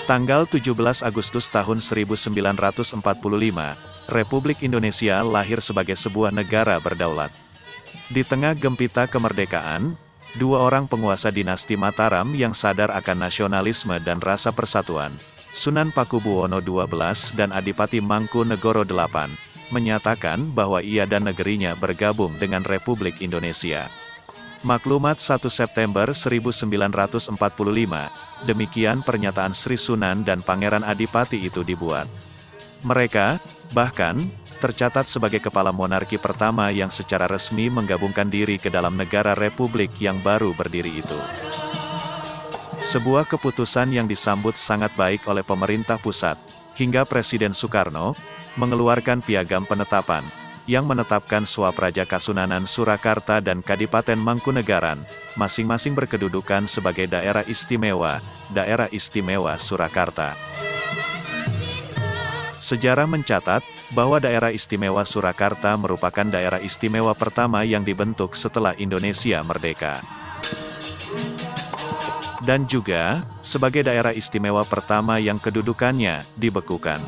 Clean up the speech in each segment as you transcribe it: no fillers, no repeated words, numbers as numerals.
Tanggal 17 Agustus tahun 1945, Republik Indonesia lahir sebagai sebuah negara berdaulat. Di tengah gempita kemerdekaan, dua orang penguasa dinasti Mataram yang sadar akan nasionalisme dan rasa persatuan, Sunan Pakubuwono XII dan Adipati Mangkunegoro VIII, menyatakan bahwa ia dan negerinya bergabung dengan Republik Indonesia. Maklumat 1 September 1945, demikian pernyataan Sri Sunan dan Pangeran Adipati itu dibuat. Mereka, bahkan, tercatat sebagai kepala monarki pertama yang secara resmi menggabungkan diri ke dalam negara republik yang baru berdiri itu. Sebuah keputusan yang disambut sangat baik oleh pemerintah pusat, hingga Presiden Soekarno, mengeluarkan piagam penetapan, yang menetapkan Swapraja Kasunanan Surakarta dan Kadipaten Mangkunegaran, masing-masing berkedudukan sebagai daerah istimewa Surakarta. Sejarah mencatat, bahwa daerah istimewa Surakarta merupakan daerah istimewa pertama yang dibentuk setelah Indonesia merdeka. Dan juga, sebagai daerah istimewa pertama yang kedudukannya dibekukan.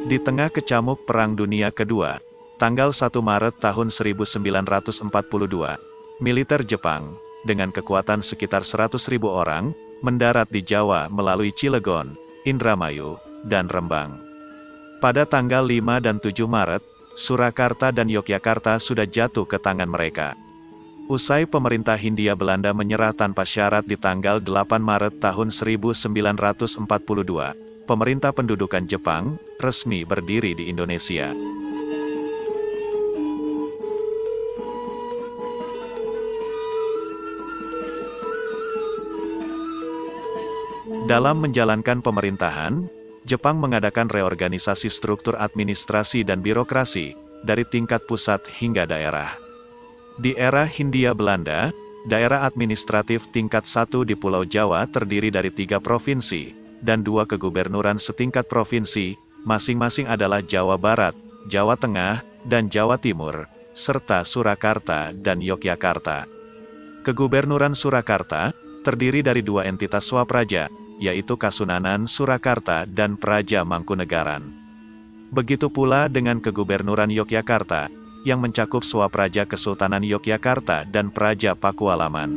Di tengah kecamuk Perang Dunia Kedua, tanggal 1 Maret tahun 1942, militer Jepang, dengan kekuatan sekitar 100.000 orang, mendarat di Jawa melalui Cilegon, Indramayu, dan Rembang. Pada tanggal 5 dan 7 Maret, Surakarta dan Yogyakarta sudah jatuh ke tangan mereka. Usai pemerintah Hindia Belanda menyerah tanpa syarat di tanggal 8 Maret tahun 1942, pemerintah pendudukan Jepang resmi berdiri di Indonesia. Dalam menjalankan pemerintahan, Jepang mengadakan reorganisasi struktur administrasi dan birokrasi, dari tingkat pusat hingga daerah. Di era Hindia Belanda, daerah administratif tingkat 1 di Pulau Jawa terdiri dari 3 provinsi, dan 2 kegubernuran setingkat provinsi, masing-masing adalah Jawa Barat, Jawa Tengah, dan Jawa Timur, serta Surakarta dan Yogyakarta. Kegubernuran Surakarta terdiri dari 2 entitas swapraja, yaitu Kasunanan Surakarta dan Praja Mangkunegaran. Begitu pula dengan Kegubernuran Yogyakarta, yang mencakup Swapraja Kesultanan Yogyakarta dan Praja Pakualaman.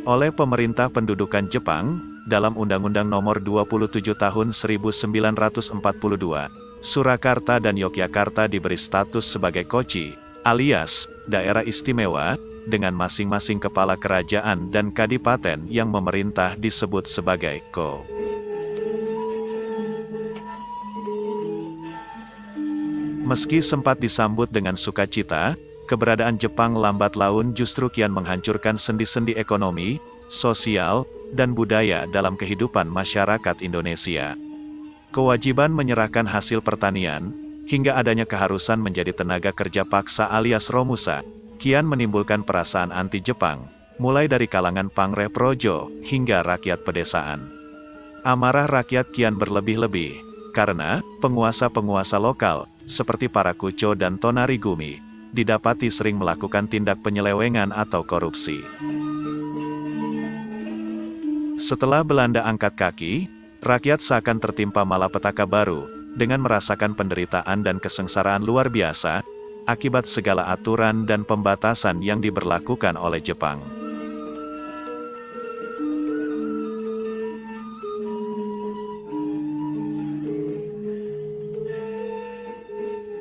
Oleh pemerintah pendudukan Jepang, dalam Undang-Undang Nomor 27 Tahun 1942, Surakarta dan Yogyakarta diberi status sebagai Kochi, alias daerah istimewa, dengan masing-masing kepala kerajaan dan kadipaten yang memerintah disebut sebagai Ko. Meski sempat disambut dengan sukacita, keberadaan Jepang lambat laun justru kian menghancurkan sendi-sendi ekonomi, sosial, dan budaya dalam kehidupan masyarakat Indonesia. Kewajiban menyerahkan hasil pertanian, hingga adanya keharusan menjadi tenaga kerja paksa alias Romusa, kian menimbulkan perasaan anti-Jepang, mulai dari kalangan Pangreh Projo, hingga rakyat pedesaan. Amarah rakyat kian berlebih-lebih, karena penguasa-penguasa lokal, seperti para Kuco dan Tonarigumi, didapati sering melakukan tindak penyelewengan atau korupsi. Setelah Belanda angkat kaki, rakyat seakan tertimpa malapetaka baru, dengan merasakan penderitaan dan kesengsaraan luar biasa, akibat segala aturan dan pembatasan yang diberlakukan oleh Jepang.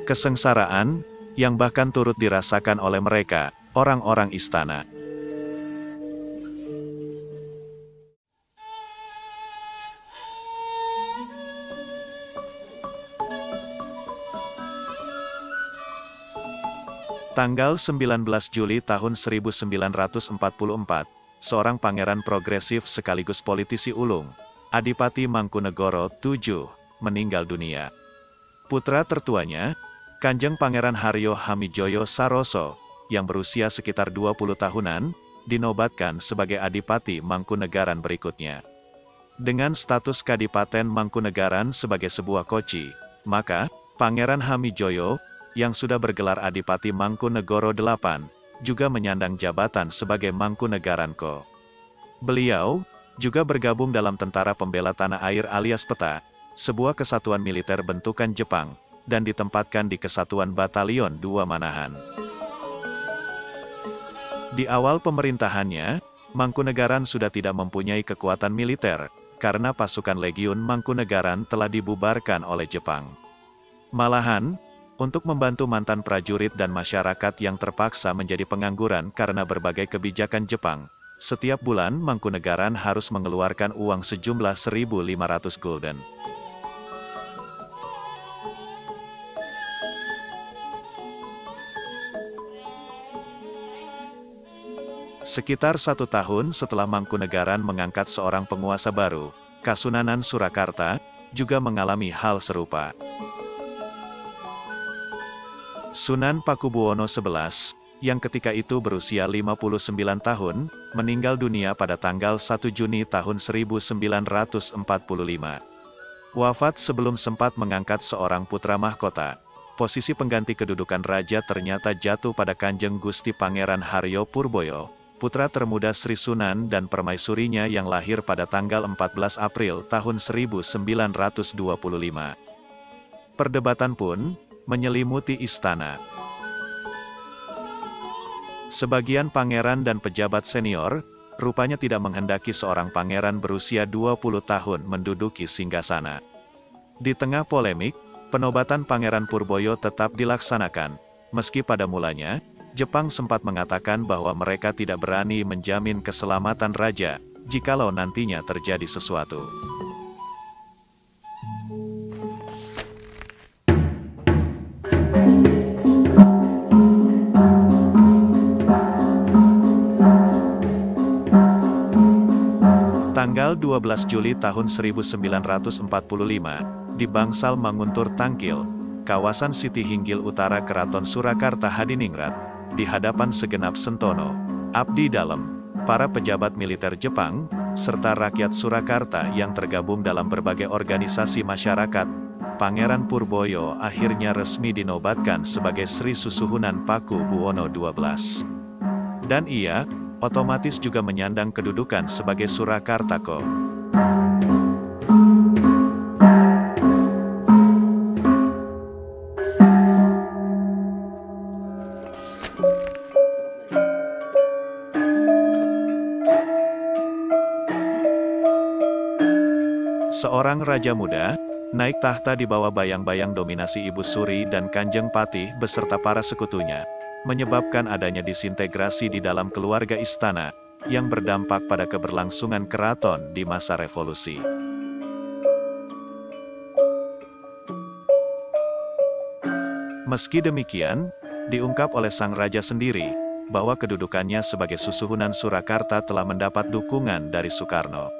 Kesengsaraan, yang bahkan turut dirasakan oleh mereka, orang-orang istana. Tanggal 19 Juli tahun 1944, seorang pangeran progresif sekaligus politisi ulung, Adipati Mangkunegoro VII, meninggal dunia. Putra tertuanya, Kanjeng Pangeran Haryo Hamijoyo Saroso, yang berusia sekitar 20 tahunan, dinobatkan sebagai Adipati Mangkunegaran berikutnya. Dengan status Kadipaten Mangkunegaran sebagai sebuah koci, maka Pangeran Hamijoyo, yang sudah bergelar Adipati Mangkunegoro VIII, juga menyandang jabatan sebagai Mangkunegaran Ko. Beliau juga bergabung dalam Tentara Pembela Tanah Air alias PETA, sebuah kesatuan militer bentukan Jepang, dan ditempatkan di Kesatuan Batalion II Manahan. Di awal pemerintahannya, Mangkunegaran sudah tidak mempunyai kekuatan militer, karena pasukan Legiun Mangkunegaran telah dibubarkan oleh Jepang. Malahan, untuk membantu mantan prajurit dan masyarakat yang terpaksa menjadi pengangguran karena berbagai kebijakan Jepang, setiap bulan Mangkunegaran harus mengeluarkan uang sejumlah 1.500 gulden. Sekitar 1 tahun setelah Mangkunegaran mengangkat seorang penguasa baru, Kasunanan Surakarta juga mengalami hal serupa. Sunan Pakubuwono XI, yang ketika itu berusia 59 tahun, meninggal dunia pada tanggal 1 Juni tahun 1945. Wafat sebelum sempat mengangkat seorang putra mahkota. Posisi pengganti kedudukan raja ternyata jatuh pada Kanjeng Gusti Pangeran Haryo Purboyo, putra termuda Sri Sunan dan permaisurinya yang lahir pada tanggal 14 April tahun 1925. Perdebatan pun menyelimuti istana. Sebagian pangeran dan pejabat senior, rupanya tidak menghendaki seorang pangeran berusia 20 tahun menduduki singgasana. Di tengah polemik, penobatan Pangeran Purboyo tetap dilaksanakan, meski pada mulanya, Jepang sempat mengatakan bahwa mereka tidak berani menjamin keselamatan raja, jikalau nantinya terjadi sesuatu. Tanggal 12 Juli tahun 1945, di Bangsal Manguntur Tangkil, kawasan Siti Hinggil Utara Keraton Surakarta Hadiningrat, di hadapan segenap sentono, abdi dalem, para pejabat militer Jepang, serta rakyat Surakarta yang tergabung dalam berbagai organisasi masyarakat, Pangeran Purboyo akhirnya resmi dinobatkan sebagai Sri Susuhunan Paku-Buwono XII. Dan ia otomatis juga menyandang kedudukan sebagai Surakartako. Seorang raja muda, naik tahta di bawah bayang-bayang dominasi Ibu Suri dan Kanjeng Patih beserta para sekutunya, menyebabkan adanya disintegrasi di dalam keluarga istana, yang berdampak pada keberlangsungan keraton di masa revolusi. Meski demikian, diungkap oleh sang raja sendiri, bahwa kedudukannya sebagai Susuhunan Surakarta telah mendapat dukungan dari Soekarno.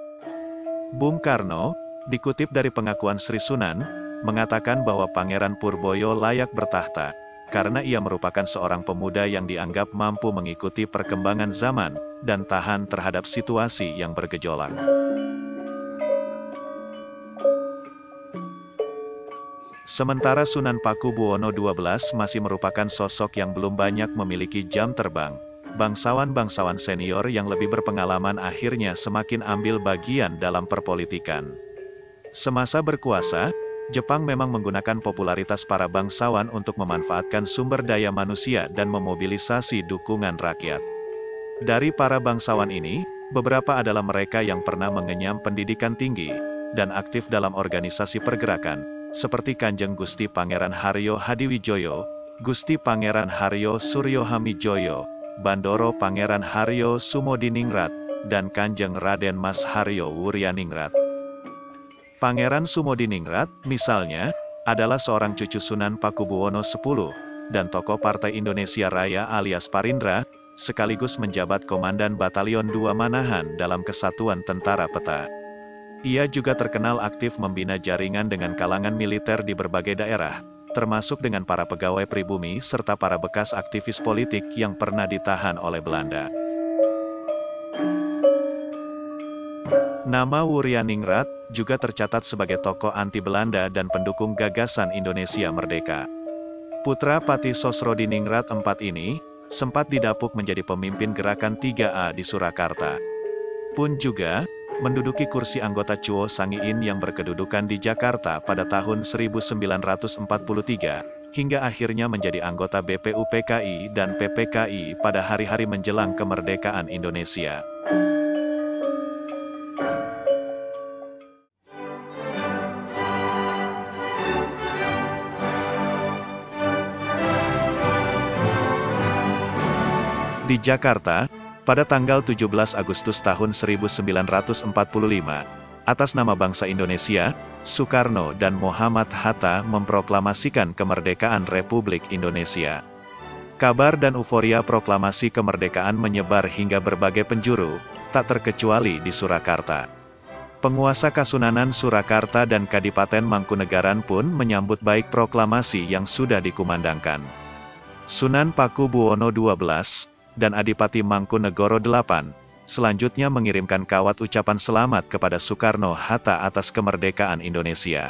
Bung Karno, dikutip dari pengakuan Sri Sunan, mengatakan bahwa Pangeran Purboyo layak bertahta, karena ia merupakan seorang pemuda yang dianggap mampu mengikuti perkembangan zaman, dan tahan terhadap situasi yang bergejolak. Sementara Sunan Paku-Buwono XII masih merupakan sosok yang belum banyak memiliki jam terbang, bangsawan-bangsawan senior yang lebih berpengalaman akhirnya semakin ambil bagian dalam perpolitikan. Semasa berkuasa, Jepang memang menggunakan popularitas para bangsawan untuk memanfaatkan sumber daya manusia dan memobilisasi dukungan rakyat. Dari para bangsawan ini, beberapa adalah mereka yang pernah mengenyam pendidikan tinggi, dan aktif dalam organisasi pergerakan, seperti Kanjeng Gusti Pangeran Haryo Hadiwijoyo, Gusti Pangeran Haryo Suryo Hamijoyo, Bandoro Pangeran Haryo Sumodiningrat, dan Kanjeng Raden Mas Haryo Wuryaningrat. Pangeran Sumodiningrat, misalnya, adalah seorang cucu Sunan Pakubuwono X, dan tokoh Partai Indonesia Raya alias Parindra, sekaligus menjabat Komandan Batalion 2 Manahan dalam Kesatuan Tentara Peta. Ia juga terkenal aktif membina jaringan dengan kalangan militer di berbagai daerah, termasuk dengan para pegawai pribumi serta para bekas aktivis politik yang pernah ditahan oleh Belanda. Nama Wuryadiningrat juga tercatat sebagai tokoh anti-Belanda dan pendukung gagasan Indonesia Merdeka. Putra Pati Sosrodiningrat IV ini sempat didapuk menjadi pemimpin gerakan 3A di Surakarta. Pun juga menduduki kursi anggota Chuo Sangiin yang berkedudukan di Jakarta pada tahun 1943, hingga akhirnya menjadi anggota BPUPKI dan PPKI pada hari-hari menjelang kemerdekaan Indonesia. Di Jakarta, pada tanggal 17 Agustus tahun 1945, atas nama bangsa Indonesia, Soekarno dan Muhammad Hatta memproklamasikan kemerdekaan Republik Indonesia. Kabar dan euforia proklamasi kemerdekaan menyebar hingga berbagai penjuru, tak terkecuali di Surakarta. Penguasa Kasunanan Surakarta dan Kadipaten Mangkunegaran pun menyambut baik proklamasi yang sudah dikumandangkan. Sunan Pakubuwono XII dan Adipati Mangkunegoro VIII, selanjutnya mengirimkan kawat ucapan selamat kepada Soekarno-Hatta atas kemerdekaan Indonesia.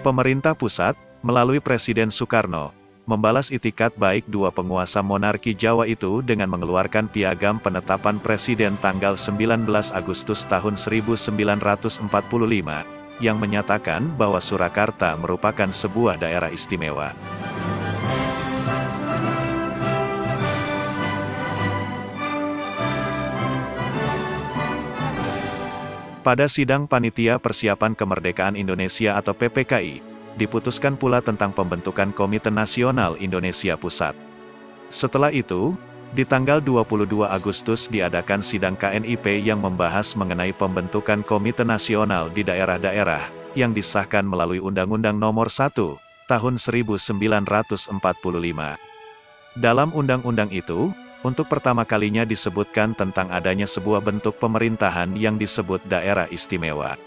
Pemerintah pusat, melalui Presiden Soekarno, membalas itikat baik dua penguasa monarki Jawa itu dengan mengeluarkan piagam penetapan Presiden tanggal 19 Agustus tahun 1945, yang menyatakan bahwa Surakarta merupakan sebuah daerah istimewa. Pada sidang Panitia Persiapan Kemerdekaan Indonesia atau PPKI, diputuskan pula tentang pembentukan Komite Nasional Indonesia Pusat. Setelah itu, di tanggal 22 Agustus diadakan sidang KNIP yang membahas mengenai pembentukan Komite Nasional di daerah-daerah, yang disahkan melalui Undang-Undang Nomor 1, Tahun 1945. Dalam undang-undang itu, untuk pertama kalinya disebutkan tentang adanya sebuah bentuk pemerintahan yang disebut daerah istimewa.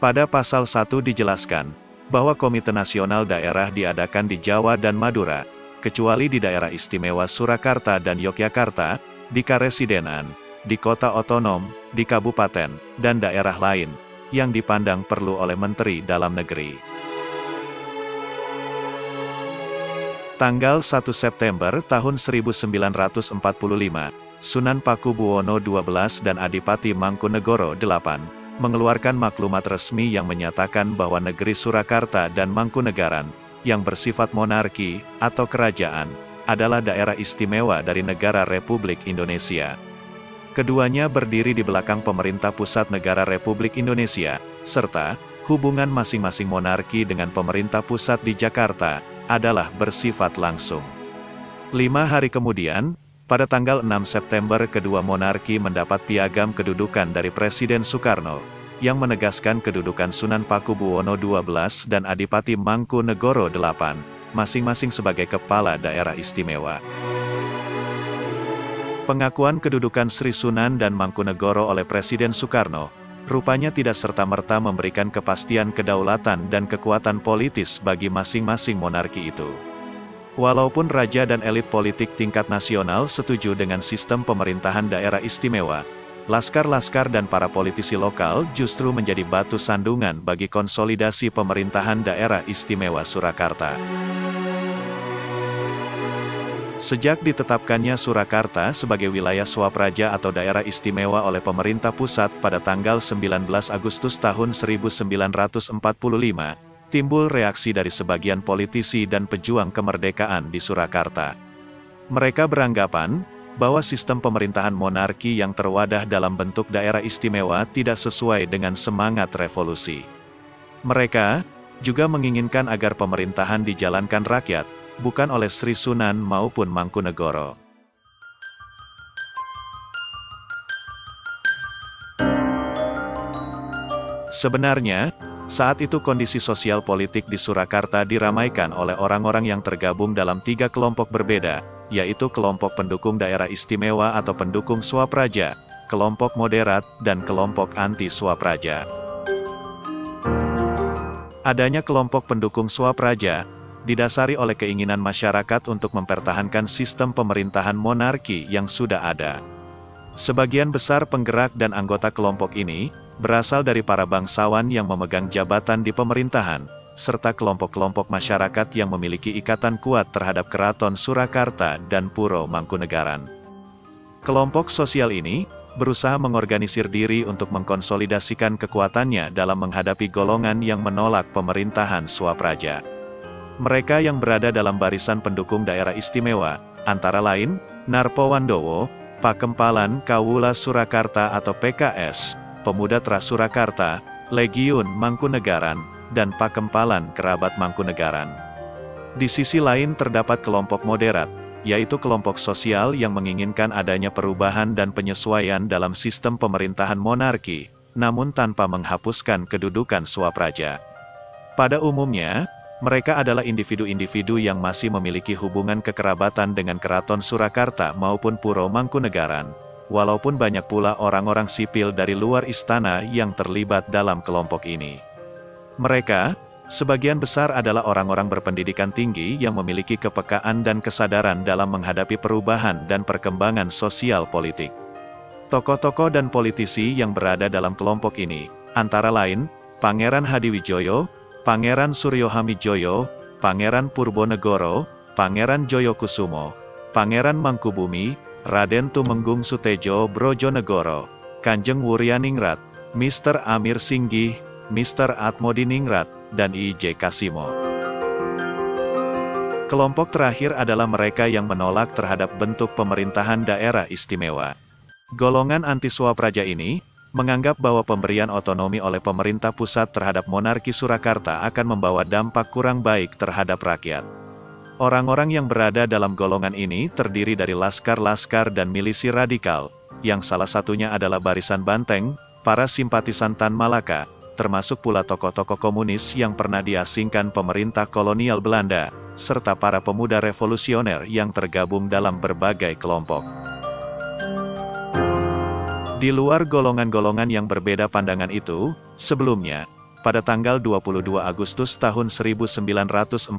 Pada pasal 1 dijelaskan, bahwa Komite Nasional Daerah diadakan di Jawa dan Madura, kecuali di daerah istimewa Surakarta dan Yogyakarta, di Karesidenan, di kota otonom, di kabupaten, dan daerah lain, yang dipandang perlu oleh Menteri Dalam Negeri. Tanggal 1 September tahun 1945, Sunan Pakubuwono XII dan Adipati Mangkunegoro VIII mengeluarkan maklumat resmi yang menyatakan bahwa negeri Surakarta dan Mangkunegaran, yang bersifat monarki atau kerajaan, adalah daerah istimewa dari negara Republik Indonesia. Keduanya berdiri di belakang pemerintah pusat negara Republik Indonesia, serta hubungan masing-masing monarki dengan pemerintah pusat di Jakarta adalah bersifat langsung. 5 hari kemudian, pada tanggal 6 September kedua monarki mendapat piagam kedudukan dari Presiden Soekarno, yang menegaskan kedudukan Sunan Pakubuwono XII dan Adipati Mangkunegoro VIII, masing-masing sebagai kepala daerah istimewa. Pengakuan kedudukan Sri Sunan dan Mangkunegoro oleh Presiden Soekarno, rupanya tidak serta-merta memberikan kepastian kedaulatan dan kekuatan politis bagi masing-masing monarki itu. Walaupun raja dan elit politik tingkat nasional setuju dengan sistem pemerintahan daerah istimewa, laskar-laskar dan para politisi lokal justru menjadi batu sandungan bagi konsolidasi pemerintahan daerah istimewa Surakarta. Sejak ditetapkannya Surakarta sebagai wilayah swapraja atau daerah istimewa oleh pemerintah pusat pada tanggal 19 Agustus tahun 1945, timbul reaksi dari sebagian politisi dan pejuang kemerdekaan di Surakarta. Mereka beranggapan bahwa sistem pemerintahan monarki yang terwadah dalam bentuk daerah istimewa tidak sesuai dengan semangat revolusi. Mereka juga menginginkan agar pemerintahan dijalankan rakyat, bukan oleh Sri Sunan maupun Mangkunegoro. Sebenarnya, saat itu kondisi sosial politik di Surakarta diramaikan oleh orang-orang yang tergabung dalam 3 kelompok berbeda, yaitu kelompok pendukung daerah istimewa atau pendukung Swapraja, kelompok moderat, dan kelompok anti Swapraja. Adanya kelompok pendukung Swapraja didasari oleh keinginan masyarakat untuk mempertahankan sistem pemerintahan monarki yang sudah ada. Sebagian besar penggerak dan anggota kelompok ini berasal dari para bangsawan yang memegang jabatan di pemerintahan, serta kelompok-kelompok masyarakat yang memiliki ikatan kuat terhadap Keraton Surakarta dan Puro Mangkunegaran. Kelompok sosial ini berusaha mengorganisir diri untuk mengkonsolidasikan kekuatannya dalam menghadapi golongan yang menolak pemerintahan Swapraja. Mereka yang berada dalam barisan pendukung daerah istimewa, antara lain, Narpowandowo, Pakempalan Kawula Surakarta atau PKS, Pemuda Trasurakarta, Legiun Mangkunegaran, dan Pakempalan Kerabat Mangkunegaran. Di sisi lain terdapat kelompok moderat, yaitu kelompok sosial yang menginginkan adanya perubahan dan penyesuaian dalam sistem pemerintahan monarki, namun tanpa menghapuskan kedudukan Swapraja. Pada umumnya, mereka adalah individu-individu yang masih memiliki hubungan kekerabatan dengan Keraton Surakarta maupun Puro Mangkunegaran, walaupun banyak pula orang-orang sipil dari luar istana yang terlibat dalam kelompok ini. Mereka, sebagian besar adalah orang-orang berpendidikan tinggi yang memiliki kepekaan dan kesadaran dalam menghadapi perubahan dan perkembangan sosial politik. Tokoh-tokoh dan politisi yang berada dalam kelompok ini, antara lain, Pangeran Hadiwijoyo, Pangeran Suryo Hamijoyo, Pangeran Purbonegoro, Pangeran Joyokusumo, Pangeran Mangkubumi, Raden Tumenggung Sutejo Brojonegoro, Kanjeng Wuryaningrat, Mr. Amir Singgih, Mr. Atmodiningrat, dan I.J. Kasimo. Kelompok terakhir adalah mereka yang menolak terhadap bentuk pemerintahan daerah istimewa. Golongan anti Swapraja ini menganggap bahwa pemberian otonomi oleh pemerintah pusat terhadap monarki Surakarta akan membawa dampak kurang baik terhadap rakyat. Orang-orang yang berada dalam golongan ini terdiri dari laskar-laskar dan milisi radikal, yang salah satunya adalah Barisan Banteng, para simpatisan Tan Malaka, termasuk pula tokoh-tokoh komunis yang pernah diasingkan pemerintah kolonial Belanda, serta para pemuda revolusioner yang tergabung dalam berbagai kelompok. Di luar golongan-golongan yang berbeda pandangan itu, sebelumnya, pada tanggal 22 Agustus tahun 1945,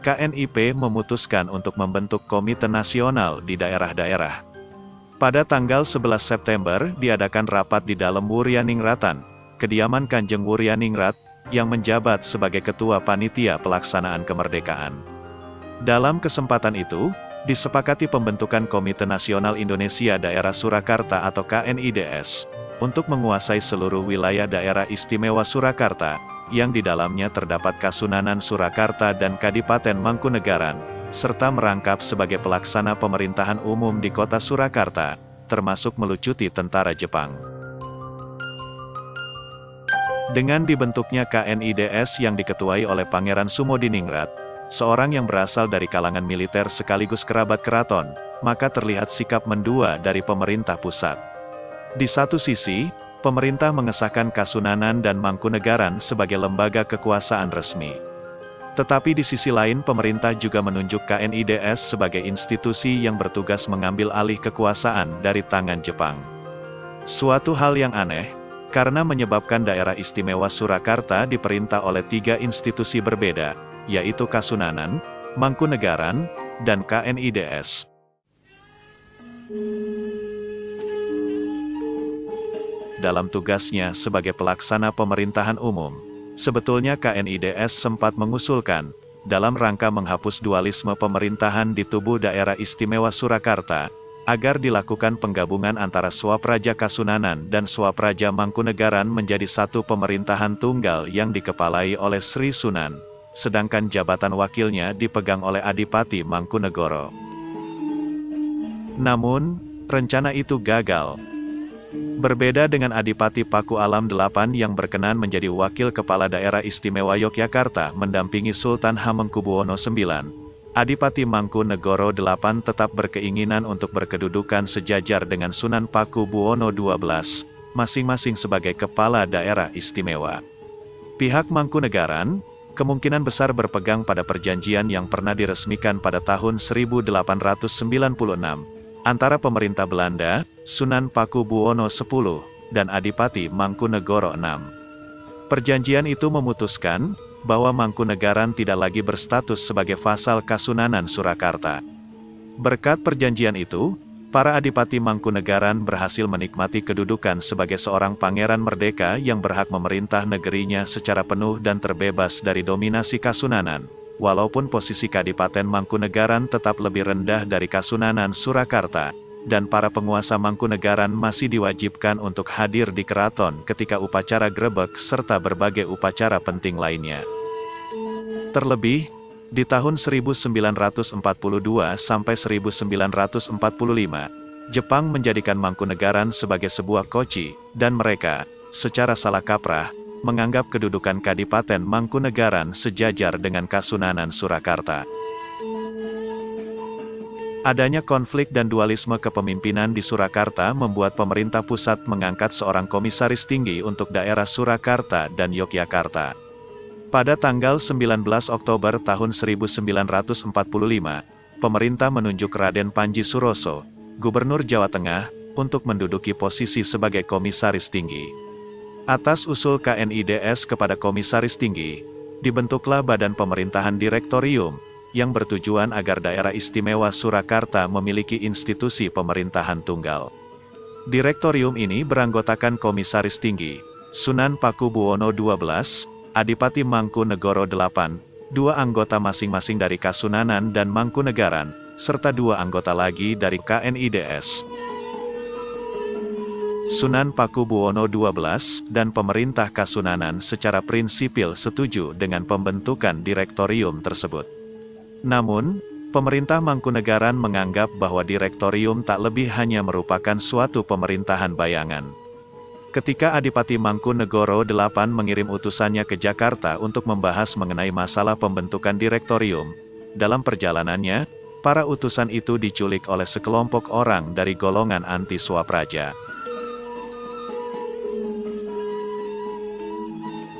KNIP memutuskan untuk membentuk Komite Nasional di daerah-daerah. Pada tanggal 11 September diadakan rapat di dalam Wuryaningratan, kediaman Kanjeng Wuryaningrat, yang menjabat sebagai Ketua Panitia Pelaksanaan Kemerdekaan. Dalam kesempatan itu, disepakati pembentukan Komite Nasional Indonesia Daerah Surakarta atau KNIDS, untuk menguasai seluruh wilayah daerah istimewa Surakarta, yang di dalamnya terdapat Kasunanan Surakarta dan Kadipaten Mangkunegaran, serta merangkap sebagai pelaksana pemerintahan umum di kota Surakarta, termasuk melucuti tentara Jepang. Dengan dibentuknya KNIDS yang diketuai oleh Pangeran Sumodiningrat, seorang yang berasal dari kalangan militer sekaligus kerabat keraton, maka terlihat sikap mendua dari pemerintah pusat. Di satu sisi, pemerintah mengesahkan Kasunanan dan Mangkunegaran sebagai lembaga kekuasaan resmi. Tetapi di sisi lain pemerintah juga menunjuk KNIDS sebagai institusi yang bertugas mengambil alih kekuasaan dari tangan Jepang. Suatu hal yang aneh, karena menyebabkan daerah istimewa Surakarta diperintah oleh 3 institusi berbeda, yaitu Kasunanan, Mangkunegaran, dan KNIDS. Dalam tugasnya sebagai pelaksana pemerintahan umum, sebetulnya KNIDS sempat mengusulkan, dalam rangka menghapus dualisme pemerintahan di tubuh daerah istimewa Surakarta, agar dilakukan penggabungan antara Swapraja Kasunanan dan Swapraja Mangkunegaran menjadi satu pemerintahan tunggal yang dikepalai oleh Sri Sunan, sedangkan jabatan wakilnya dipegang oleh Adipati Mangkunegoro. Namun, rencana itu gagal. Berbeda dengan Adipati Paku Alam VIII yang berkenan menjadi wakil kepala daerah istimewa Yogyakarta mendampingi Sultan Hamengkubuwono IX, Adipati Mangkunegoro VIII tetap berkeinginan untuk berkedudukan sejajar dengan Sunan Paku Buwono XII, masing-masing sebagai kepala daerah istimewa. Pihak Mangkunegaran kemungkinan besar berpegang pada perjanjian yang pernah diresmikan pada tahun 1896, antara pemerintah Belanda, Sunan Pakubuwono X, dan Adipati Mangkunegoro VI. Perjanjian itu memutuskan bahwa Mangkunegaran tidak lagi berstatus sebagai vasal Kasunanan Surakarta. Berkat perjanjian itu, para Adipati Mangkunegaran berhasil menikmati kedudukan sebagai seorang pangeran merdeka yang berhak memerintah negerinya secara penuh dan terbebas dari dominasi Kasunanan, walaupun posisi Kadipaten Mangkunegaran tetap lebih rendah dari Kasunanan Surakarta, dan para penguasa Mangkunegaran masih diwajibkan untuk hadir di keraton ketika upacara grebek serta berbagai upacara penting lainnya. Terlebih, di tahun 1942 sampai 1945, Jepang menjadikan Mangkunegaran sebagai sebuah koci, dan mereka, secara salah kaprah, menganggap kedudukan Kadipaten Mangkunegaran sejajar dengan Kasunanan Surakarta. Adanya konflik dan dualisme kepemimpinan di Surakarta membuat pemerintah pusat mengangkat seorang komisaris tinggi untuk daerah Surakarta dan Yogyakarta. Pada tanggal 19 Oktober tahun 1945, pemerintah menunjuk Raden Panji Suroso, Gubernur Jawa Tengah, untuk menduduki posisi sebagai komisaris tinggi. Atas usul KNIDS kepada komisaris tinggi, dibentuklah Badan Pemerintahan Direktorium, yang bertujuan agar daerah istimewa Surakarta memiliki institusi pemerintahan tunggal. Direktorium ini beranggotakan komisaris tinggi, Sunan Pakubuwono XII, Adipati Mangkunegoro VIII, 2 anggota masing-masing dari Kasunanan dan Mangkunegaran, serta 2 anggota lagi dari KNIDS. Sunan Pakubuwono XII dan pemerintah Kasunanan secara prinsipil setuju dengan pembentukan direktorium tersebut. Namun, pemerintah Mangkunegaran menganggap bahwa direktorium tak lebih hanya merupakan suatu pemerintahan bayangan. Ketika Adipati Mangkunegoro VIII mengirim utusannya ke Jakarta untuk membahas mengenai masalah pembentukan direktorium, dalam perjalanannya, para utusan itu diculik oleh sekelompok orang dari golongan anti-Swapraja.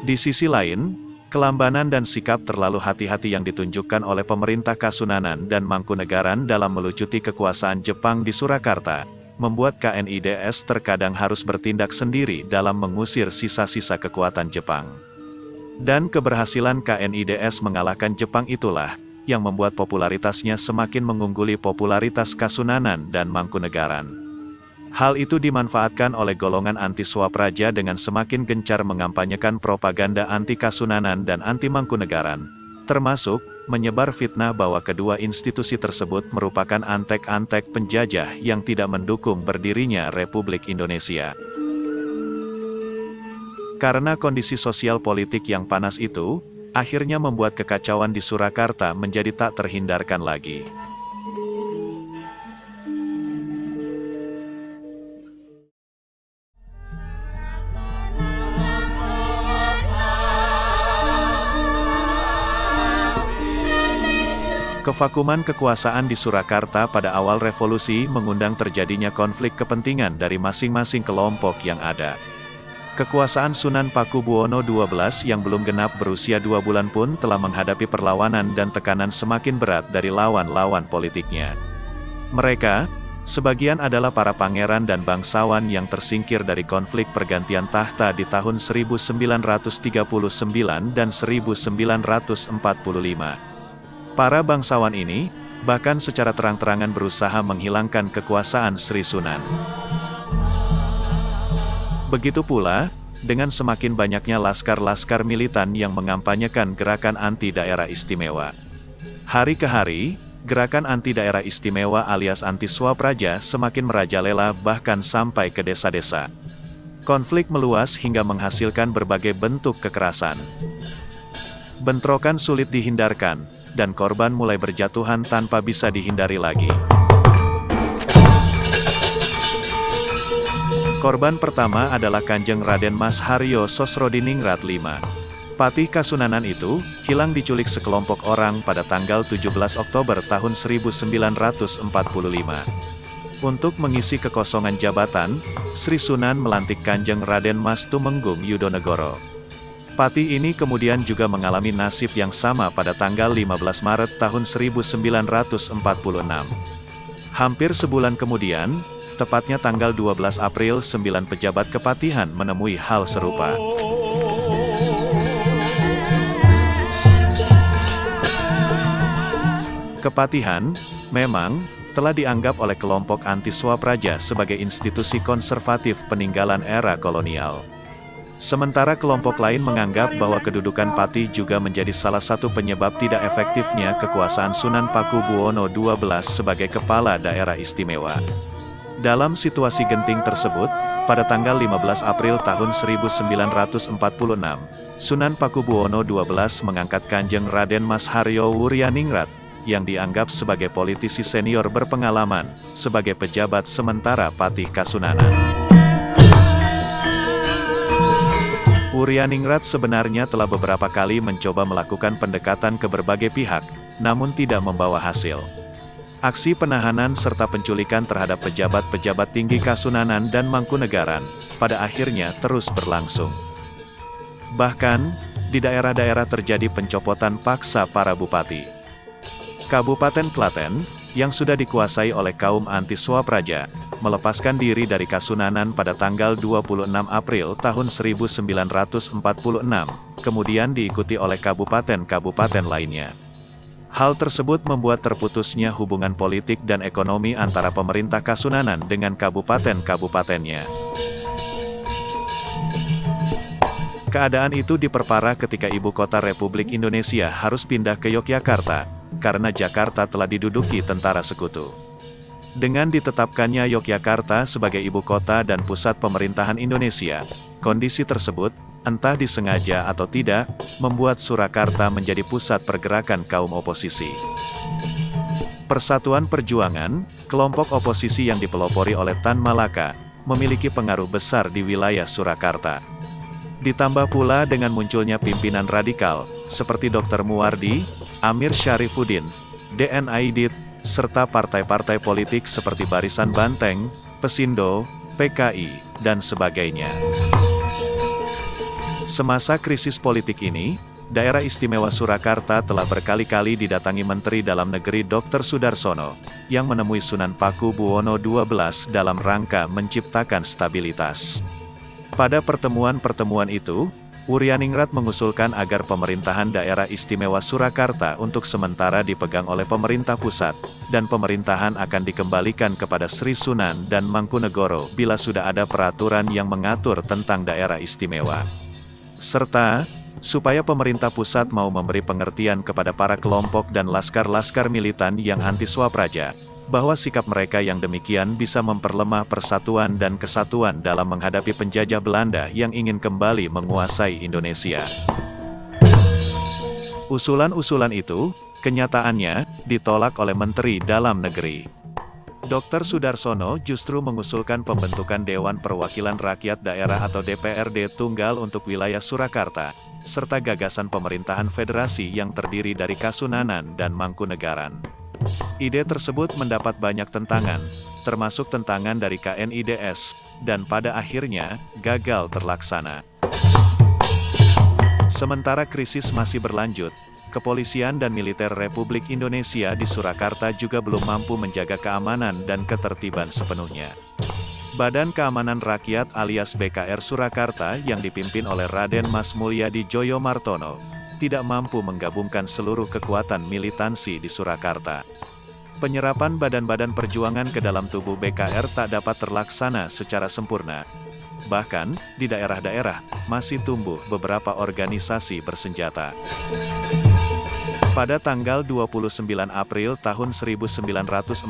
Di sisi lain, kelambanan dan sikap terlalu hati-hati yang ditunjukkan oleh pemerintah Kasunanan dan Mangkunegaran dalam melucuti kekuasaan Jepang di Surakarta, membuat KNIDS terkadang harus bertindak sendiri dalam mengusir sisa-sisa kekuatan Jepang. Dan keberhasilan KNIDS mengalahkan Jepang itulah, yang membuat popularitasnya semakin mengungguli popularitas Kasunanan dan Mangkunegaran. Hal itu dimanfaatkan oleh golongan anti-Swapraja dengan semakin gencar mengampanyekan propaganda anti-Kasunanan dan anti-Mangkunegaran, termasuk menyebar fitnah bahwa kedua institusi tersebut merupakan antek-antek penjajah yang tidak mendukung berdirinya Republik Indonesia. Karena kondisi sosial politik yang panas itu, akhirnya membuat kekacauan di Surakarta menjadi tak terhindarkan lagi. Kevakuman kekuasaan di Surakarta pada awal revolusi mengundang terjadinya konflik kepentingan dari masing-masing kelompok yang ada. Kekuasaan Sunan Pakubuwono XII yang belum genap berusia 2 bulan pun telah menghadapi perlawanan dan tekanan semakin berat dari lawan-lawan politiknya. Mereka, sebagian adalah para pangeran dan bangsawan yang tersingkir dari konflik pergantian tahta di tahun 1939 dan 1945. Para bangsawan ini, bahkan secara terang-terangan berusaha menghilangkan kekuasaan Sri Sunan. Begitu pula, dengan semakin banyaknya laskar-laskar militan yang mengampanyekan gerakan anti daerah istimewa. Hari ke hari, gerakan anti daerah istimewa alias anti-Swapraja semakin merajalela bahkan sampai ke desa-desa. Konflik meluas hingga menghasilkan berbagai bentuk kekerasan. Bentrokan sulit dihindarkan, dan korban mulai berjatuhan tanpa bisa dihindari lagi. Korban pertama adalah Kanjeng Raden Mas Haryo Sosrodiningrat V. Patih Kasunanan itu, hilang diculik sekelompok orang pada tanggal 17 Oktober tahun 1945. Untuk mengisi kekosongan jabatan, Sri Sunan melantik Kanjeng Raden Mas Tumenggung Yudonegoro. Pati ini kemudian juga mengalami nasib yang sama pada tanggal 15 Maret tahun 1946. Hampir sebulan kemudian, tepatnya tanggal 12 April 9 pejabat kepatihan menemui hal serupa. Kepatihan, memang, telah dianggap oleh kelompok anti-Swapraja sebagai institusi konservatif peninggalan era kolonial. Sementara kelompok lain menganggap bahwa kedudukan Pati juga menjadi salah satu penyebab tidak efektifnya kekuasaan Sunan Pakubuwono XII sebagai kepala daerah istimewa. Dalam situasi genting tersebut, pada tanggal 15 April tahun 1946, Sunan Pakubuwono XII mengangkat Kanjeng Raden Mas Haryo Wuryaningrat, yang dianggap sebagai politisi senior berpengalaman, sebagai pejabat sementara Patih Kasunanan. Wuryaningrat sebenarnya telah beberapa kali mencoba melakukan pendekatan ke berbagai pihak, namun tidak membawa hasil. Aksi penahanan serta penculikan terhadap pejabat-pejabat tinggi Kasunanan dan Mangkunegaran, pada akhirnya terus berlangsung. Bahkan, di daerah-daerah terjadi pencopotan paksa para bupati. Kabupaten Klaten, yang sudah dikuasai oleh kaum anti-Swapraja, melepaskan diri dari Kasunanan pada tanggal 26 April tahun 1946, kemudian diikuti oleh kabupaten-kabupaten lainnya. Hal tersebut membuat terputusnya hubungan politik dan ekonomi antara pemerintah Kasunanan dengan kabupaten-kabupatennya. Keadaan itu diperparah ketika ibu kota Republik Indonesia harus pindah ke Yogyakarta, karena Jakarta telah diduduki tentara sekutu. Dengan ditetapkannya Yogyakarta sebagai ibu kota dan pusat pemerintahan Indonesia, kondisi tersebut, entah disengaja atau tidak, membuat Surakarta menjadi pusat pergerakan kaum oposisi. Persatuan Perjuangan, kelompok oposisi yang dipelopori oleh Tan Malaka, memiliki pengaruh besar di wilayah Surakarta. Ditambah pula dengan munculnya pimpinan radikal, seperti Dr. Muwardi, Amir Syarifuddin, D.N. Aidit, serta partai-partai politik seperti Barisan Banteng, Pesindo, PKI, dan sebagainya. Semasa krisis politik ini, daerah istimewa Surakarta telah berkali-kali didatangi Menteri Dalam Negeri Dr. Sudarsono, yang menemui Sunan Pakubuwono XII dalam rangka menciptakan stabilitas. Pada pertemuan-pertemuan itu, Wuryaningrat mengusulkan agar pemerintahan daerah istimewa Surakarta untuk sementara dipegang oleh pemerintah pusat, dan pemerintahan akan dikembalikan kepada Sri Sunan dan Mangkunegoro bila sudah ada peraturan yang mengatur tentang daerah istimewa. Serta, supaya pemerintah pusat mau memberi pengertian kepada para kelompok dan laskar-laskar militan yang anti-Swapraja, bahwa sikap mereka yang demikian bisa memperlemah persatuan dan kesatuan dalam menghadapi penjajah Belanda yang ingin kembali menguasai Indonesia. Usulan-usulan itu, kenyataannya, ditolak oleh Menteri Dalam Negeri. Dr. Sudarsono justru mengusulkan pembentukan Dewan Perwakilan Rakyat Daerah atau DPRD Tunggal untuk wilayah Surakarta, serta gagasan pemerintahan federasi yang terdiri dari Kasunanan dan Mangkunegaran. Ide tersebut mendapat banyak tentangan, termasuk tentangan dari KNIDS, dan pada akhirnya, gagal terlaksana. Sementara krisis masih berlanjut, kepolisian dan militer Republik Indonesia di Surakarta juga belum mampu menjaga keamanan dan ketertiban sepenuhnya. Badan Keamanan Rakyat alias BKR Surakarta yang dipimpin oleh Raden Mas Mulyadi Joyomartono, tidak mampu menggabungkan seluruh kekuatan militansi di Surakarta. Penyerapan badan-badan perjuangan ke dalam tubuh BKR tak dapat terlaksana secara sempurna. Bahkan, di daerah-daerah, masih tumbuh beberapa organisasi bersenjata. Pada tanggal 29 April tahun 1946,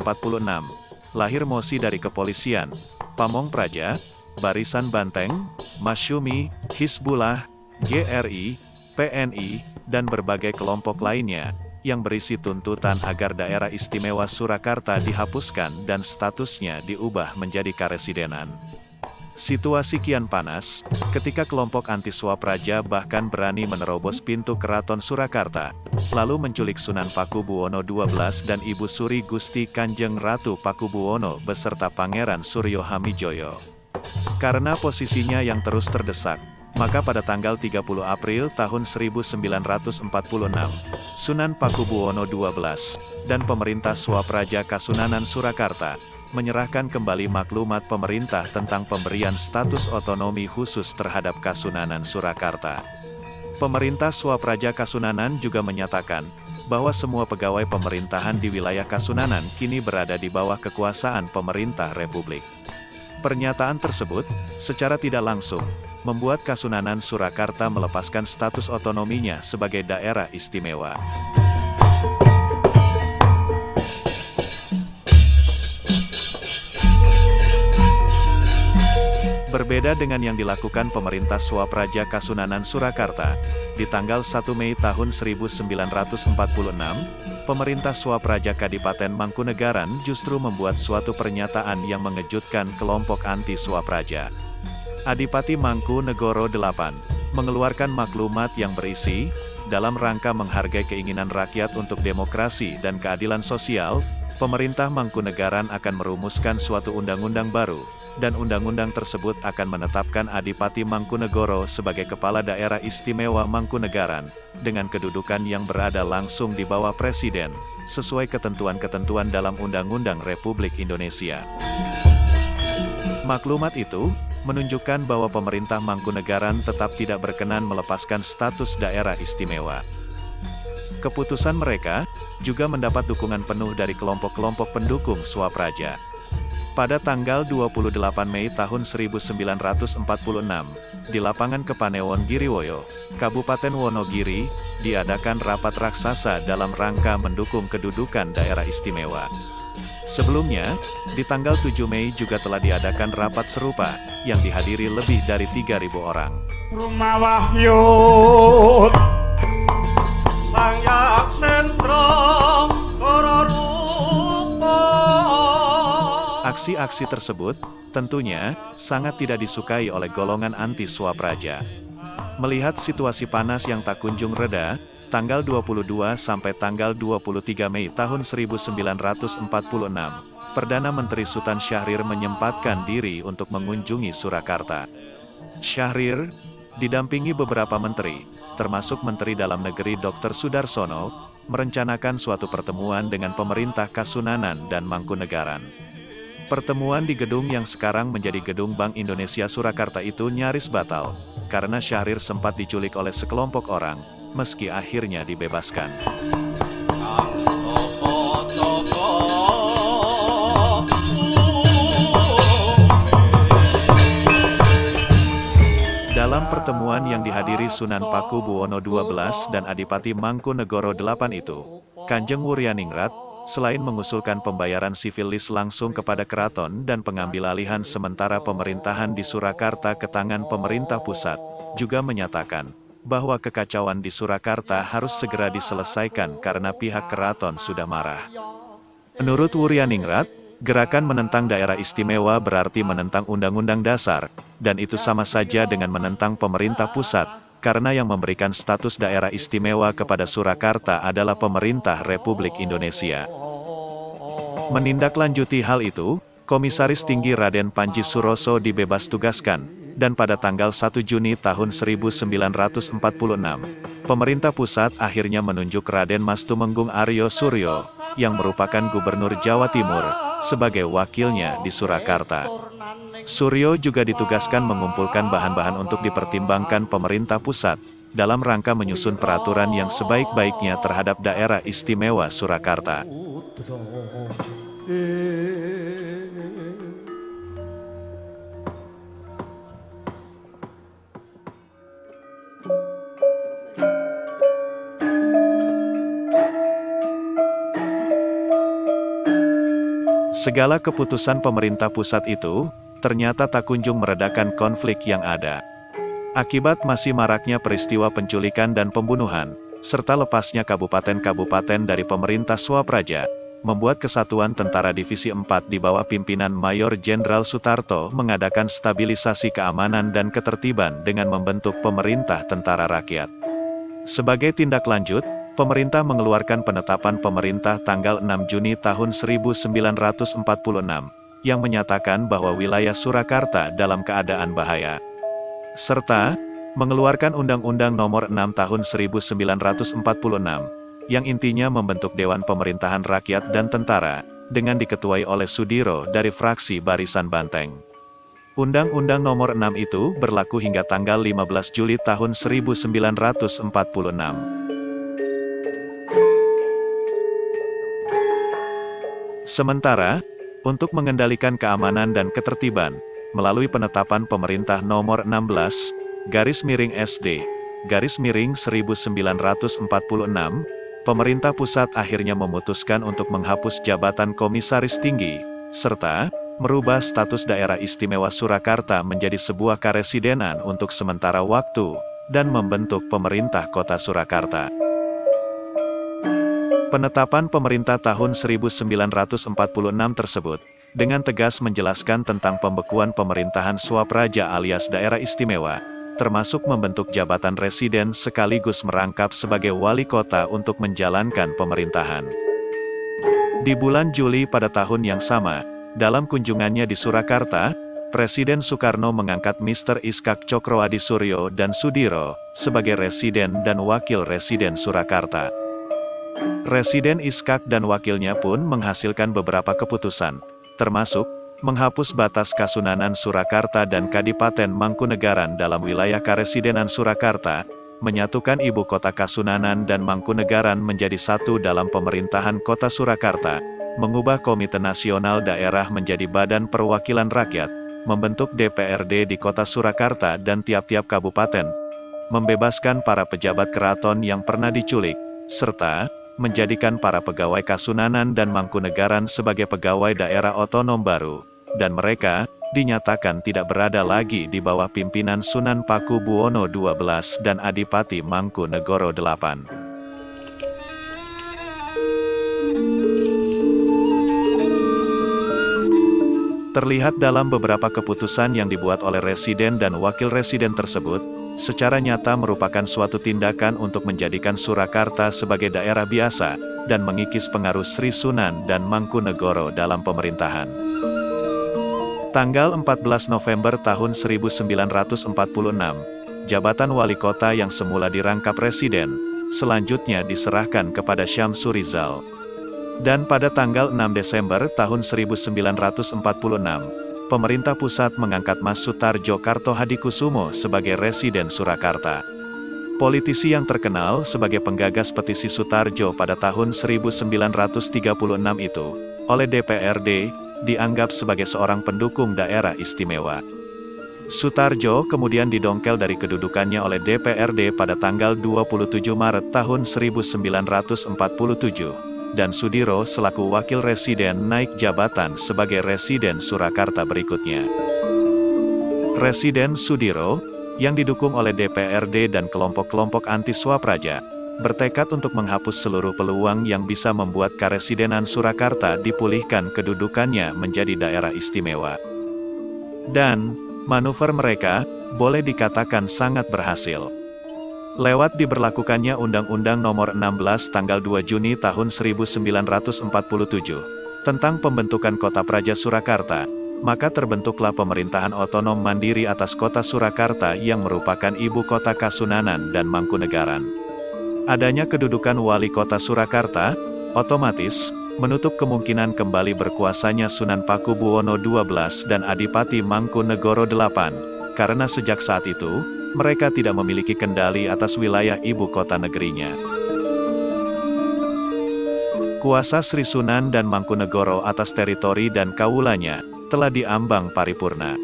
lahir mosi dari kepolisian, Pamong Praja, Barisan Banteng, Masyumi, Hizbullah, GRI, PNI, dan berbagai kelompok lainnya, yang berisi tuntutan agar daerah istimewa Surakarta dihapuskan dan statusnya diubah menjadi karesidenan. Situasi kian panas, ketika kelompok anti-Swapraja bahkan berani menerobos pintu keraton Surakarta, lalu menculik Sunan Pakubuwono XII dan Ibu Suri Gusti Kanjeng Ratu Pakubuwono beserta Pangeran Suryo Hamijoyo. Karena posisinya yang terus terdesak, Maka pada tanggal 30 April tahun 1946, Sunan Pakubuwono XII dan pemerintah Swapraja Kasunanan Surakarta menyerahkan kembali maklumat pemerintah tentang pemberian status otonomi khusus terhadap Kasunanan Surakarta. Pemerintah Swapraja Kasunanan juga menyatakan bahwa semua pegawai pemerintahan di wilayah Kasunanan kini berada di bawah kekuasaan pemerintah Republik. Pernyataan tersebut, secara tidak langsung, membuat Kasunanan Surakarta melepaskan status otonominya sebagai daerah istimewa. Berbeda dengan yang dilakukan pemerintah Swapraja Kasunanan Surakarta, di tanggal 1 Mei tahun 1946, pemerintah Swapraja Kadipaten Mangkunegaran justru membuat suatu pernyataan yang mengejutkan kelompok anti-Swapraja. Adipati Mangkunegoro VIII mengeluarkan maklumat yang berisi, dalam rangka menghargai keinginan rakyat untuk demokrasi dan keadilan sosial, pemerintah Mangkunegaran akan merumuskan suatu undang-undang baru, dan undang-undang tersebut akan menetapkan Adipati Mangkunegoro sebagai Kepala Daerah Istimewa Mangkunegaran, dengan kedudukan yang berada langsung di bawah Presiden, sesuai ketentuan-ketentuan dalam Undang-Undang Republik Indonesia. Maklumat itu menunjukkan bahwa pemerintah Mangkunegaran tetap tidak berkenan melepaskan status daerah istimewa. Keputusan mereka juga mendapat dukungan penuh dari kelompok-kelompok pendukung Swapraja. Pada tanggal 28 Mei tahun 1946, di lapangan Kepanewon Giriwoyo, Kabupaten Wonogiri, diadakan rapat raksasa dalam rangka mendukung kedudukan daerah istimewa. Sebelumnya, di tanggal 7 Mei juga telah diadakan rapat serupa, yang dihadiri lebih dari 3.000 orang. Rumah Wahyu Sang Yak Sentro Kororupa. Aksi-aksi tersebut, tentunya, sangat tidak disukai oleh golongan anti-Swapraja. Melihat situasi panas yang tak kunjung reda, tanggal 22 sampai tanggal 23 Mei tahun 1946, Perdana Menteri Sultan Syahrir menyempatkan diri untuk mengunjungi Surakarta. Syahrir, didampingi beberapa menteri, termasuk Menteri Dalam Negeri Dr. Sudarsono, merencanakan suatu pertemuan dengan pemerintah Kasunanan dan Mangkunegaran. Pertemuan di gedung yang sekarang menjadi Gedung Bank Indonesia Surakarta itu nyaris batal, karena Syahrir sempat diculik oleh sekelompok orang, meski akhirnya dibebaskan. Dalam pertemuan yang dihadiri Sunan Pakubuwono XII dan Adipati Mangkunegoro VIII itu, Kanjeng Wuryaningrat, selain mengusulkan pembayaran sivilis langsung kepada keraton dan pengambil alihan sementara pemerintahan di Surakarta ke tangan pemerintah pusat, juga menyatakan bahwa kekacauan di Surakarta harus segera diselesaikan karena pihak keraton sudah marah. Menurut Wuryaningrat, gerakan menentang daerah istimewa berarti menentang Undang-Undang Dasar, dan itu sama saja dengan menentang pemerintah pusat, karena yang memberikan status daerah istimewa kepada Surakarta adalah pemerintah Republik Indonesia. Menindaklanjuti hal itu, Komisaris Tinggi Raden Panji Suroso dibebas tugaskan, dan pada tanggal 1 Juni tahun 1946, pemerintah pusat akhirnya menunjuk Raden Mas Tumenggung Aryo Suryo, yang merupakan Gubernur Jawa Timur, sebagai wakilnya di Surakarta. Suryo juga ditugaskan mengumpulkan bahan-bahan untuk dipertimbangkan pemerintah pusat, dalam rangka menyusun peraturan yang sebaik-baiknya terhadap daerah istimewa Surakarta. Segala keputusan pemerintah pusat itu, ternyata tak kunjung meredakan konflik yang ada. Akibat masih maraknya peristiwa penculikan dan pembunuhan, serta lepasnya kabupaten-kabupaten dari pemerintah Swapraja, membuat Kesatuan Tentara Divisi 4 di bawah pimpinan Mayor Jenderal Sutarto mengadakan stabilisasi keamanan dan ketertiban dengan membentuk Pemerintah Tentara Rakyat. Sebagai tindak lanjut, pemerintah mengeluarkan penetapan pemerintah tanggal 6 Juni tahun 1946, yang menyatakan bahwa wilayah Surakarta dalam keadaan bahaya. Serta, mengeluarkan Undang-Undang Nomor 6 Tahun 1946, yang intinya membentuk Dewan Pemerintahan Rakyat dan Tentara, dengan diketuai oleh Sudiro dari fraksi Barisan Banteng. Undang-Undang Nomor 6 itu berlaku hingga tanggal 15 Juli tahun 1946. Sementara, untuk mengendalikan keamanan dan ketertiban, melalui penetapan Pemerintah Nomor 16, /SD/1946, pemerintah pusat akhirnya memutuskan untuk menghapus jabatan Komisaris Tinggi, serta merubah status Daerah Istimewa Surakarta menjadi sebuah karesidenan untuk sementara waktu, dan membentuk Pemerintah Kota Surakarta. Penetapan pemerintah tahun 1946 tersebut, dengan tegas menjelaskan tentang pembekuan pemerintahan Swapraja alias Daerah Istimewa, termasuk membentuk jabatan residen sekaligus merangkap sebagai wali kota untuk menjalankan pemerintahan. Di bulan Juli pada tahun yang sama, dalam kunjungannya di Surakarta, Presiden Soekarno mengangkat Mr. Iskak Cokroadi Suryo dan Sudiro sebagai residen dan wakil residen Surakarta. Residen Iskak dan wakilnya pun menghasilkan beberapa keputusan, termasuk menghapus batas Kasunanan Surakarta dan Kadipaten Mangkunegaran dalam wilayah Karesidenan Surakarta, menyatukan ibu kota Kasunanan dan Mangkunegaran menjadi satu dalam pemerintahan kota Surakarta, mengubah Komite Nasional Daerah menjadi Badan Perwakilan Rakyat, membentuk DPRD di kota Surakarta dan tiap-tiap kabupaten, membebaskan para pejabat keraton yang pernah diculik, serta menjadikan para pegawai Kasunanan dan Mangkunegaran sebagai pegawai daerah otonom baru, dan mereka dinyatakan tidak berada lagi di bawah pimpinan Sunan Paku Buwono XII dan Adipati Mangkunegoro VIII. Terlihat dalam beberapa keputusan yang dibuat oleh residen dan wakil residen tersebut, secara nyata merupakan suatu tindakan untuk menjadikan Surakarta sebagai daerah biasa, dan mengikis pengaruh Sri Sunan dan Mangkunegoro dalam pemerintahan. Tanggal 14 November tahun 1946, jabatan wali kota yang semula dirangkap residen, selanjutnya diserahkan kepada Syamsur Rizal. Dan pada tanggal 6 Desember tahun 1946, pemerintah pusat mengangkat Mas Sutarjo Kartohadikusumo sebagai residen Surakarta. Politisi yang terkenal sebagai penggagas petisi Sutarjo pada tahun 1936 itu, oleh DPRD, dianggap sebagai seorang pendukung daerah istimewa. Sutarjo kemudian didongkel dari kedudukannya oleh DPRD pada tanggal 27 Maret tahun 1947, dan Sudiro selaku wakil residen naik jabatan sebagai residen Surakarta berikutnya. Residen Sudiro, yang didukung oleh DPRD dan kelompok-kelompok anti-Swapraja, bertekad untuk menghapus seluruh peluang yang bisa membuat Karesidenan Surakarta dipulihkan kedudukannya menjadi daerah istimewa. Dan, manuver mereka, boleh dikatakan sangat berhasil. Lewat diberlakukannya Undang-Undang Nomor 16 tanggal 2 Juni tahun 1947, tentang pembentukan Kota Praja Surakarta, maka terbentuklah pemerintahan otonom mandiri atas Kota Surakarta yang merupakan ibu kota Kasunanan dan Mangkunegaran. Adanya kedudukan wali kota Surakarta, otomatis, menutup kemungkinan kembali berkuasanya Sunan Paku Buwono XII dan Adipati Mangkunegoro VIII, karena sejak saat itu, mereka tidak memiliki kendali atas wilayah ibu kota negerinya. Kuasa Sri Sunan dan Mangkunegoro atas teritori dan kaulanya, telah diambang paripurna.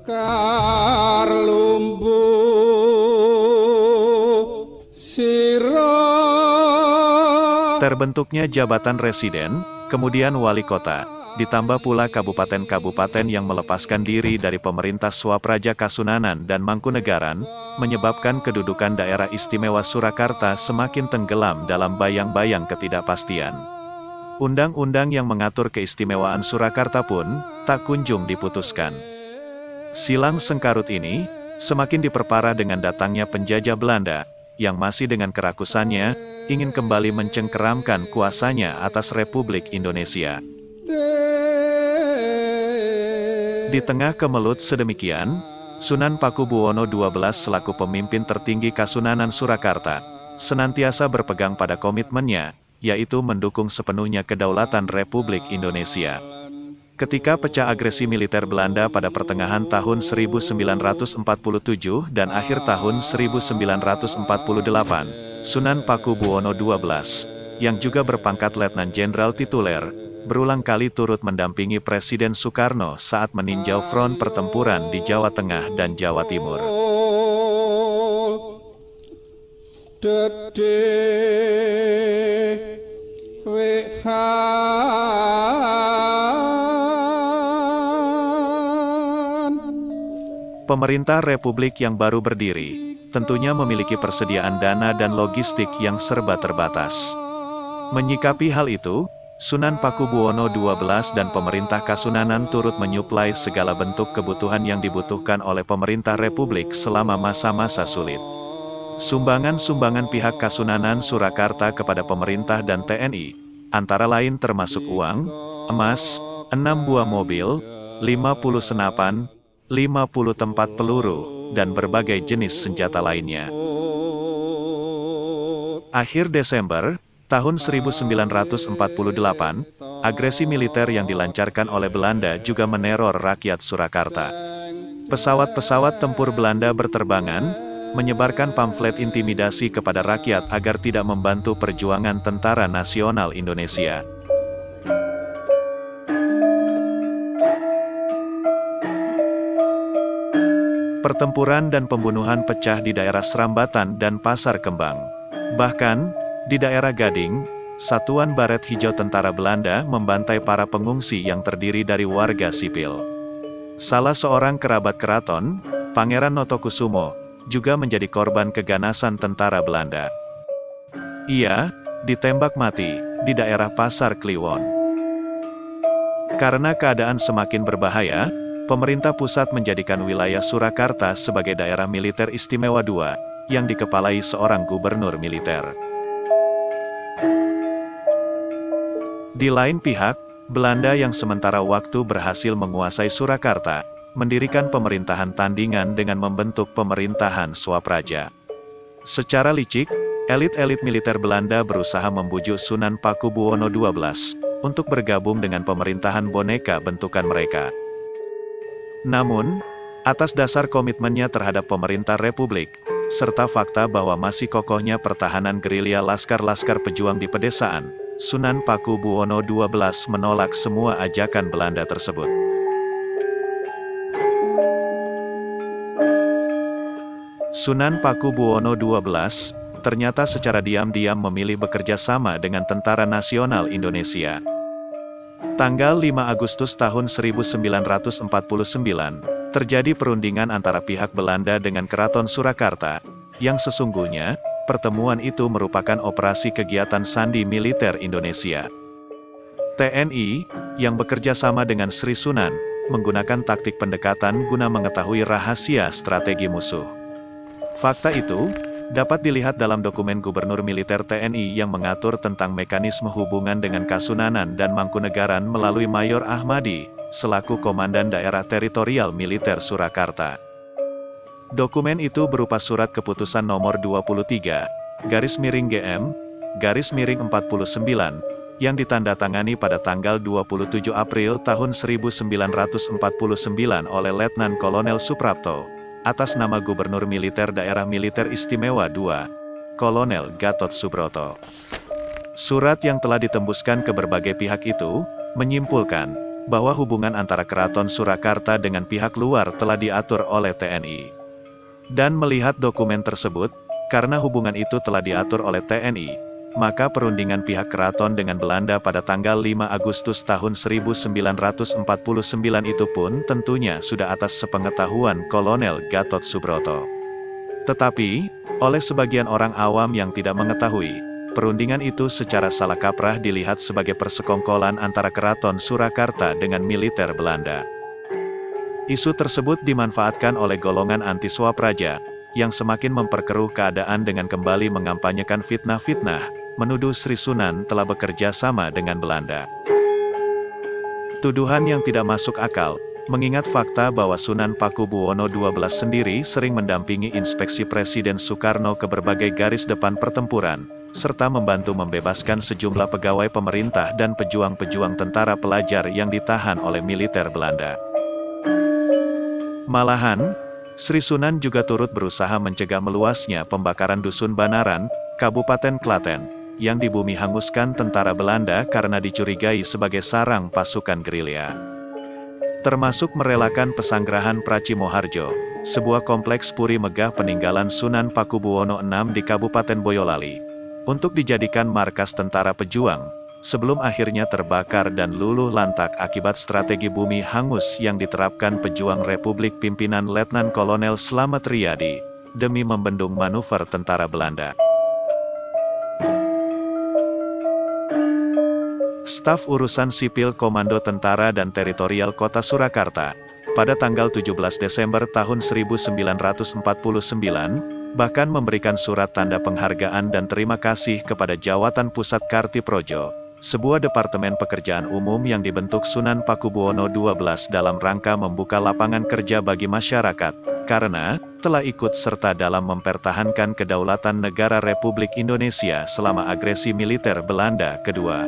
Sekar lumbu siro. Terbentuknya jabatan residen, kemudian wali kota, ditambah pula kabupaten-kabupaten yang melepaskan diri dari pemerintah Swapraja Kasunanan dan Mangkunegaran, menyebabkan kedudukan daerah istimewa Surakarta semakin tenggelam dalam bayang-bayang ketidakpastian. Undang-undang yang mengatur keistimewaan Surakarta pun tak kunjung diputuskan. Silang sengkarut ini semakin diperparah dengan datangnya penjajah Belanda, yang masih dengan kerakusannya, ingin kembali mencengkeramkan kuasanya atas Republik Indonesia. Di tengah kemelut sedemikian, Sunan Pakubuwono XII selaku pemimpin tertinggi Kasunanan Surakarta, senantiasa berpegang pada komitmennya, yaitu mendukung sepenuhnya kedaulatan Republik Indonesia. Ketika pecah agresi militer Belanda pada pertengahan tahun 1947 dan akhir tahun 1948, Sunan Pakubuwono XII, yang juga berpangkat Letnan Jenderal tituler, berulang kali turut mendampingi Presiden Soekarno saat meninjau front pertempuran di Jawa Tengah dan Jawa Timur. Pemerintah Republik yang baru berdiri, tentunya memiliki persediaan dana dan logistik yang serba terbatas. Menyikapi hal itu, Sunan Pakubuwono XII dan pemerintah Kasunanan turut menyuplai segala bentuk kebutuhan yang dibutuhkan oleh pemerintah Republik selama masa-masa sulit. Sumbangan-sumbangan pihak Kasunanan Surakarta kepada pemerintah dan TNI, antara lain termasuk uang, emas, 6 buah mobil, 50 senapan, 50 tempat peluru, dan berbagai jenis senjata lainnya. Akhir Desember tahun 1948, agresi militer yang dilancarkan oleh Belanda juga meneror rakyat Surakarta. Pesawat-pesawat tempur Belanda berterbangan, menyebarkan pamflet intimidasi kepada rakyat agar tidak membantu perjuangan Tentara Nasional Indonesia. Pertempuran dan pembunuhan pecah di daerah Srambatan dan Pasar Kembang. Bahkan, di daerah Gading, Satuan Baret Hijau Tentara Belanda membantai para pengungsi yang terdiri dari warga sipil. Salah seorang kerabat keraton, Pangeran Notokusumo, juga menjadi korban keganasan tentara Belanda. Ia ditembak mati di daerah Pasar Kliwon. Karena keadaan semakin berbahaya, pemerintah pusat menjadikan wilayah Surakarta sebagai daerah militer istimewa II, yang dikepalai seorang gubernur militer. Di lain pihak, Belanda yang sementara waktu berhasil menguasai Surakarta, mendirikan pemerintahan tandingan dengan membentuk pemerintahan Swapraja. Secara licik, elit-elit militer Belanda berusaha membujuk Sunan Pakubuwono XII untuk bergabung dengan pemerintahan boneka bentukan mereka. Namun, atas dasar komitmennya terhadap pemerintah Republik, serta fakta bahwa masih kokohnya pertahanan gerilya laskar-laskar pejuang di pedesaan, Sunan Pakubuwono XII menolak semua ajakan Belanda tersebut. Sunan Pakubuwono XII ternyata secara diam-diam memilih bekerja sama dengan Tentara Nasional Indonesia. Tanggal 5 Agustus tahun 1949, terjadi perundingan antara pihak Belanda dengan Keraton Surakarta, yang sesungguhnya, pertemuan itu merupakan operasi kegiatan sandi militer Indonesia. TNI, yang bekerja sama dengan Sri Sunan, menggunakan taktik pendekatan guna mengetahui rahasia strategi musuh. Fakta itu dapat dilihat dalam dokumen Gubernur Militer TNI yang mengatur tentang mekanisme hubungan dengan Kasunanan dan Mangkunegaran melalui Mayor Ahmadi, selaku Komandan Daerah Teritorial Militer Surakarta. Dokumen itu berupa surat keputusan nomor 23-GM-49, yang ditandatangani pada tanggal 27 April tahun 1949 oleh Letnan Kolonel Suprapto, atas nama Gubernur Militer Daerah Militer Istimewa II, Kolonel Gatot Subroto. Surat yang telah ditembuskan ke berbagai pihak itu, menyimpulkan bahwa hubungan antara Keraton Surakarta dengan pihak luar telah diatur oleh TNI. Dan melihat dokumen tersebut, karena hubungan itu telah diatur oleh TNI, maka perundingan pihak keraton dengan Belanda pada tanggal 5 Agustus tahun 1949 itu pun tentunya sudah atas sepengetahuan Kolonel Gatot Subroto. Tetapi, oleh sebagian orang awam yang tidak mengetahui, perundingan itu secara salah kaprah dilihat sebagai persekongkolan antara Keraton Surakarta dengan militer Belanda. Isu tersebut dimanfaatkan oleh golongan anti Swapraja yang semakin memperkeruh keadaan dengan kembali mengampanyekan fitnah-fitnah, menuduh Sri Sunan telah bekerja sama dengan Belanda. Tuduhan yang tidak masuk akal, mengingat fakta bahwa Sunan Pakubuwono XII sendiri sering mendampingi inspeksi Presiden Soekarno ke berbagai garis depan pertempuran, serta membantu membebaskan sejumlah pegawai pemerintah dan pejuang-pejuang tentara pelajar yang ditahan oleh militer Belanda. Malahan, Sri Sunan juga turut berusaha mencegah meluasnya pembakaran Dusun Banaran, Kabupaten Klaten, yang dibumi hanguskan tentara Belanda karena dicurigai sebagai sarang pasukan gerilya. Termasuk merelakan pesanggerahan Pracimoharjo, sebuah kompleks puri megah peninggalan Sunan Pakubuwono VI di Kabupaten Boyolali, untuk dijadikan markas tentara pejuang, sebelum akhirnya terbakar dan luluh lantak akibat strategi bumi hangus yang diterapkan pejuang Republik pimpinan Letnan Kolonel Slamet Riyadi, demi membendung manuver tentara Belanda. Staf Urusan Sipil Komando Tentara dan Teritorial Kota Surakarta, pada tanggal 17 Desember tahun 1949, bahkan memberikan surat tanda penghargaan dan terima kasih kepada Jawatan Pusat Kartiprojo, sebuah departemen pekerjaan umum yang dibentuk Sunan Pakubuwono XII dalam rangka membuka lapangan kerja bagi masyarakat, karena telah ikut serta dalam mempertahankan kedaulatan negara Republik Indonesia selama agresi militer Belanda kedua.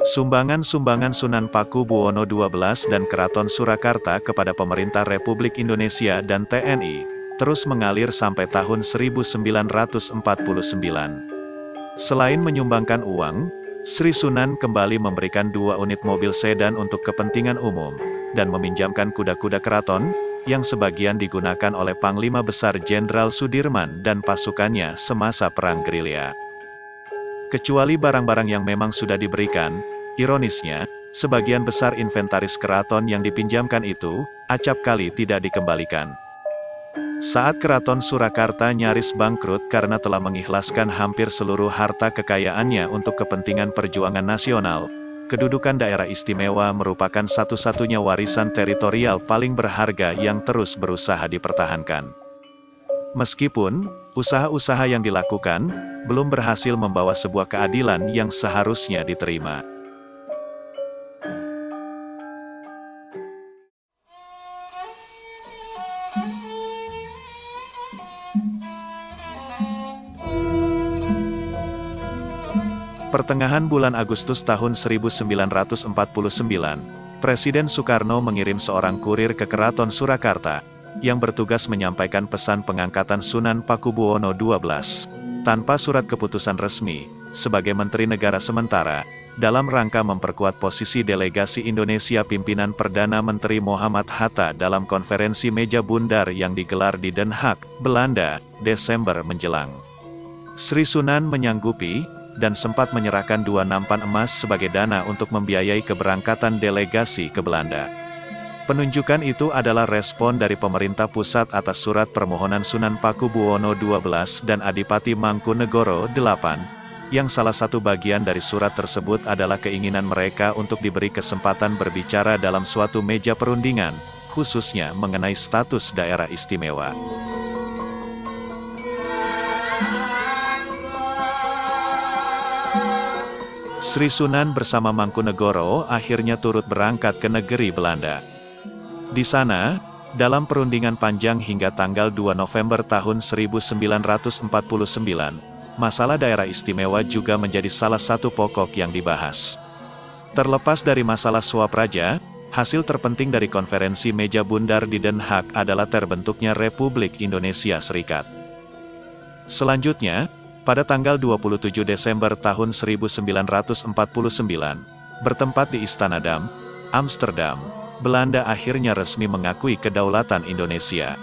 Sumbangan-sumbangan Sunan Pakubuwono XII dan Keraton Surakarta kepada pemerintah Republik Indonesia dan TNI, terus mengalir sampai tahun 1949. Selain menyumbangkan uang, Sri Sunan kembali memberikan 2 unit mobil sedan untuk kepentingan umum, dan meminjamkan kuda-kuda keraton, yang sebagian digunakan oleh Panglima Besar Jenderal Sudirman dan pasukannya semasa Perang Gerilya. Kecuali barang-barang yang memang sudah diberikan, ironisnya, sebagian besar inventaris keraton yang dipinjamkan itu, acap kali tidak dikembalikan. Saat Keraton Surakarta nyaris bangkrut karena telah mengikhlaskan hampir seluruh harta kekayaannya untuk kepentingan perjuangan nasional, kedudukan daerah istimewa merupakan satu-satunya warisan teritorial paling berharga yang terus berusaha dipertahankan. Meskipun usaha-usaha yang dilakukan belum berhasil membawa sebuah keadilan yang seharusnya diterima. Pertengahan bulan Agustus tahun 1949, Presiden Soekarno mengirim seorang kurir ke Keraton Surakarta, yang bertugas menyampaikan pesan pengangkatan Sunan Pakubuwono XII, tanpa surat keputusan resmi, sebagai Menteri Negara Sementara, dalam rangka memperkuat posisi delegasi Indonesia pimpinan Perdana Menteri Muhammad Hatta dalam konferensi meja bundar yang digelar di Den Haag, Belanda, Desember menjelang. Sri Sunan menyanggupi, dan sempat menyerahkan 2 nampan emas sebagai dana untuk membiayai keberangkatan delegasi ke Belanda. Penunjukan itu adalah respon dari pemerintah pusat atas surat permohonan Sunan Pakubuwono XII dan Adipati Mangkunegoro VIII, yang salah satu bagian dari surat tersebut adalah keinginan mereka untuk diberi kesempatan berbicara dalam suatu meja perundingan, khususnya mengenai status daerah istimewa. Sri Sunan bersama Mangkunegoro akhirnya turut berangkat ke negeri Belanda. Di sana, dalam perundingan panjang hingga tanggal 2 November tahun 1949, masalah daerah istimewa juga menjadi salah satu pokok yang dibahas. Terlepas dari masalah suap raja, hasil terpenting dari konferensi meja bundar di Den Haag adalah terbentuknya Republik Indonesia Serikat. Selanjutnya, pada tanggal 27 Desember tahun 1949, bertempat di Istana Dam, Amsterdam, Belanda akhirnya resmi mengakui kedaulatan Indonesia.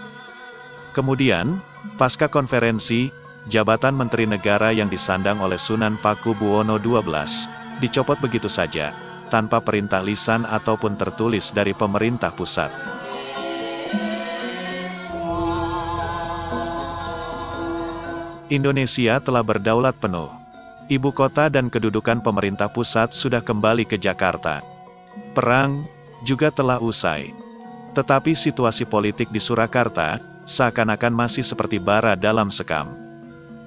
Kemudian, pasca konferensi, jabatan Menteri Negara yang disandang oleh Sunan Pakubuwono XII, dicopot begitu saja, tanpa perintah lisan ataupun tertulis dari pemerintah pusat. Indonesia telah berdaulat penuh. Ibu kota dan kedudukan pemerintah pusat sudah kembali ke Jakarta. Perang juga telah usai. Tetapi situasi politik di Surakarta, seakan-akan masih seperti bara dalam sekam.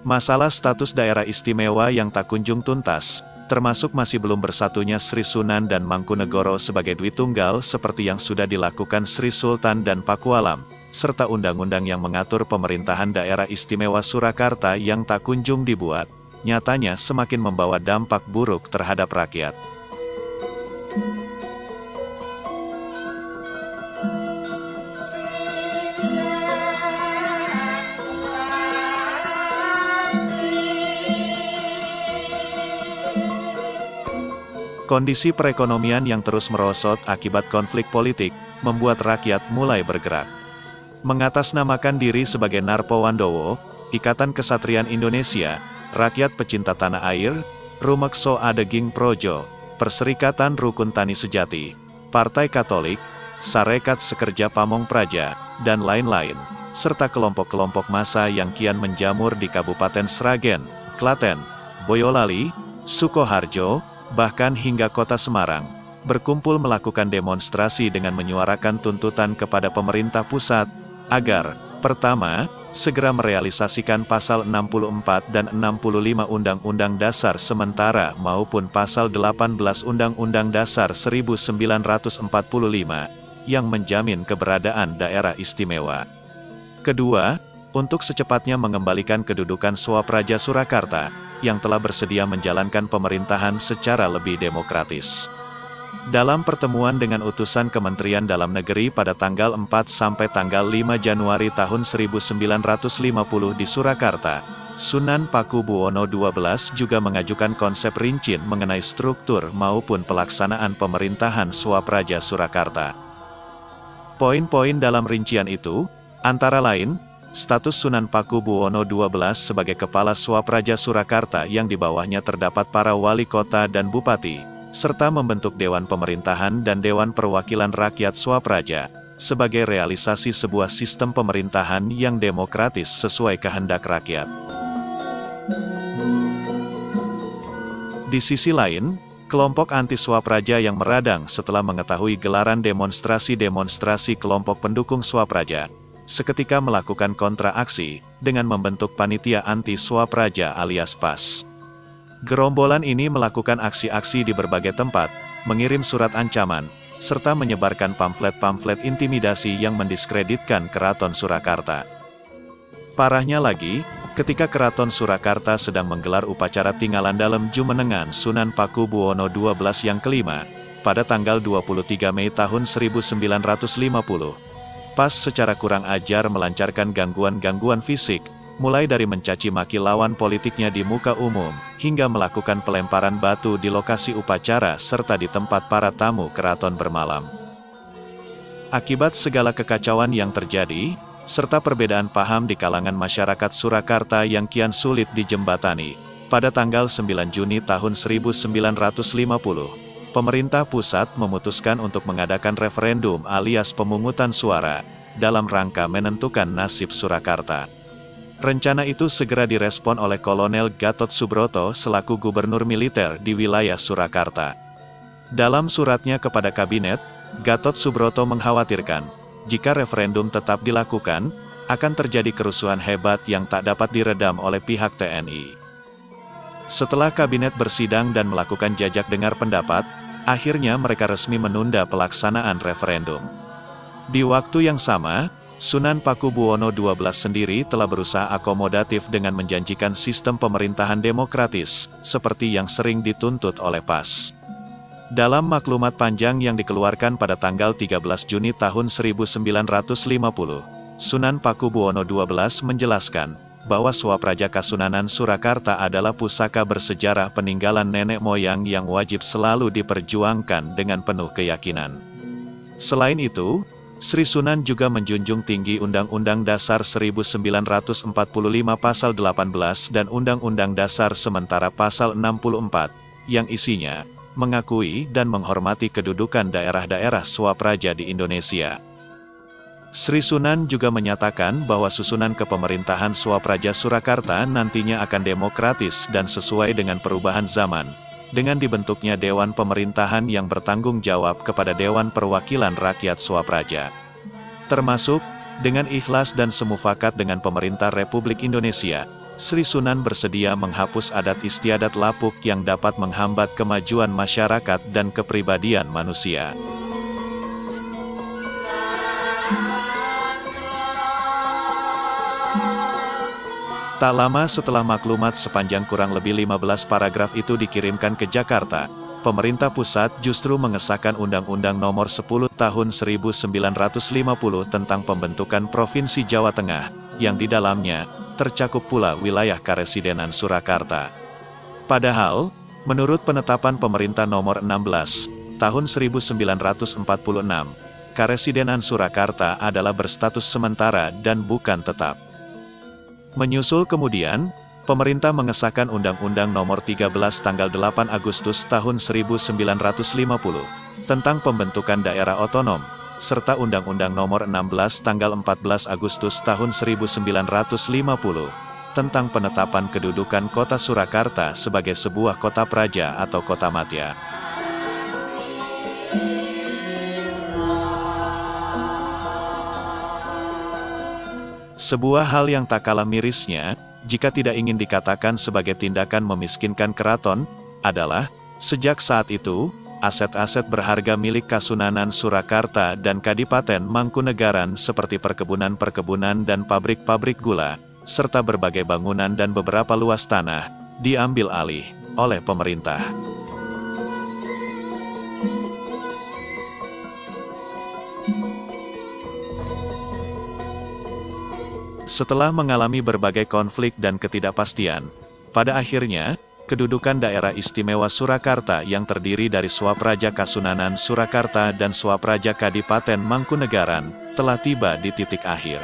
Masalah status daerah istimewa yang tak kunjung tuntas, termasuk masih belum bersatunya Sri Sunan dan Mangkunegoro sebagai Dwi Tunggal seperti yang sudah dilakukan Sri Sultan dan Pakualam, serta undang-undang yang mengatur pemerintahan daerah istimewa Surakarta yang tak kunjung dibuat, nyatanya semakin membawa dampak buruk terhadap rakyat. Kondisi perekonomian yang terus merosot akibat konflik politik, membuat rakyat mulai bergerak. Mengatasnamakan diri sebagai Narpowandowo, Ikatan Kesatrian Indonesia, Rakyat Pecinta Tanah Air, Rumekso Adeging Projo, Perserikatan Rukun Tani Sejati, Partai Katolik, Sarekat Sekerja Pamong Praja, dan lain-lain, serta kelompok-kelompok massa yang kian menjamur di Kabupaten Sragen, Klaten, Boyolali, Sukoharjo, bahkan hingga kota Semarang, berkumpul melakukan demonstrasi dengan menyuarakan tuntutan kepada pemerintah pusat, agar, pertama, segera merealisasikan pasal 64 dan 65 Undang-Undang Dasar Sementara maupun pasal 18 Undang-Undang Dasar 1945, yang menjamin keberadaan daerah istimewa. Kedua, untuk secepatnya mengembalikan kedudukan Swapraja Surakarta, yang telah bersedia menjalankan pemerintahan secara lebih demokratis. Dalam pertemuan dengan utusan Kementerian Dalam Negeri pada tanggal 4 sampai tanggal 5 Januari tahun 1950 di Surakarta, Sunan Pakubuwono XII juga mengajukan konsep rinci mengenai struktur maupun pelaksanaan pemerintahan Swapraja Surakarta. Poin-poin dalam rincian itu, antara lain, status Sunan Pakubuwono XII sebagai Kepala Swapraja Surakarta yang di bawahnya terdapat para wali kota dan bupati, serta membentuk Dewan Pemerintahan dan Dewan Perwakilan Rakyat Swapraja, sebagai realisasi sebuah sistem pemerintahan yang demokratis sesuai kehendak rakyat. Di sisi lain, kelompok anti-Swapraja yang meradang setelah mengetahui gelaran demonstrasi-demonstrasi kelompok pendukung Swapraja, seketika melakukan kontra-aksi, dengan membentuk panitia anti-Swapraja alias PAS. Gerombolan ini melakukan aksi-aksi di berbagai tempat, mengirim surat ancaman, serta menyebarkan pamflet-pamflet intimidasi yang mendiskreditkan Keraton Surakarta. Parahnya lagi, ketika Keraton Surakarta sedang menggelar upacara tinggalan dalam Jumenengan Sunan Pakubuwono XII yang kelima, pada tanggal 23 Mei tahun 1950, PAS secara kurang ajar melancarkan gangguan-gangguan fisik, mulai dari mencaci maki lawan politiknya di muka umum, hingga melakukan pelemparan batu di lokasi upacara serta di tempat para tamu keraton bermalam. Akibat segala kekacauan yang terjadi, serta perbedaan paham di kalangan masyarakat Surakarta yang kian sulit dijembatani, pada tanggal 9 Juni tahun 1950, pemerintah pusat memutuskan untuk mengadakan referendum alias pemungutan suara, dalam rangka menentukan nasib Surakarta. Rencana itu segera direspon oleh Kolonel Gatot Subroto selaku gubernur militer di wilayah Surakarta. Dalam suratnya kepada kabinet, Gatot Subroto mengkhawatirkan, jika referendum tetap dilakukan, akan terjadi kerusuhan hebat yang tak dapat diredam oleh pihak TNI. Setelah kabinet bersidang dan melakukan jajak dengar pendapat, akhirnya mereka resmi menunda pelaksanaan referendum. Di waktu yang sama, Sunan Pakubuwono XII sendiri telah berusaha akomodatif dengan menjanjikan sistem pemerintahan demokratis, seperti yang sering dituntut oleh PAS. Dalam maklumat panjang yang dikeluarkan pada tanggal 13 Juni tahun 1950, Sunan Pakubuwono XII menjelaskan, bahwa Swapraja Kasunanan Surakarta adalah pusaka bersejarah peninggalan nenek moyang yang wajib selalu diperjuangkan dengan penuh keyakinan. Selain itu, Sri Sunan juga menjunjung tinggi Undang-Undang Dasar 1945 Pasal 18 dan Undang-Undang Dasar Sementara Pasal 64, yang isinya mengakui dan menghormati kedudukan daerah-daerah Swapraja di Indonesia. Sri Sunan juga menyatakan bahwa susunan kepemerintahan Swapraja Surakarta nantinya akan demokratis dan sesuai dengan perubahan zaman, dengan dibentuknya Dewan Pemerintahan yang bertanggung jawab kepada Dewan Perwakilan Rakyat Swapraja. Termasuk, dengan ikhlas dan semufakat dengan pemerintah Republik Indonesia, Sri Sunan bersedia menghapus adat istiadat lapuk yang dapat menghambat kemajuan masyarakat dan kepribadian manusia. Tak lama setelah maklumat sepanjang kurang lebih 15 paragraf itu dikirimkan ke Jakarta, pemerintah pusat justru mengesahkan Undang-Undang Nomor 10 Tahun 1950 tentang pembentukan Provinsi Jawa Tengah, yang di dalamnya tercakup pula wilayah Karesidenan Surakarta. Padahal, menurut penetapan pemerintah Nomor 16 Tahun 1946, Karesidenan Surakarta adalah berstatus sementara dan bukan tetap. Menyusul kemudian, pemerintah mengesahkan Undang-Undang Nomor 13 tanggal 8 Agustus tahun 1950 tentang pembentukan daerah otonom, serta Undang-Undang Nomor 16 tanggal 14 Agustus tahun 1950 tentang penetapan kedudukan Kota Surakarta sebagai sebuah kota praja atau kota madya. Sebuah hal yang tak kalah mirisnya, jika tidak ingin dikatakan sebagai tindakan memiskinkan keraton, adalah, sejak saat itu, aset-aset berharga milik Kasunanan Surakarta dan Kadipaten Mangkunegaran seperti perkebunan-perkebunan dan pabrik-pabrik gula, serta berbagai bangunan dan beberapa luas tanah, diambil alih oleh pemerintah. Setelah mengalami berbagai konflik dan ketidakpastian, pada akhirnya, kedudukan daerah istimewa Surakarta yang terdiri dari Swapraja Kasunanan Surakarta dan Swapraja Kadipaten Mangkunegaran, telah tiba di titik akhir.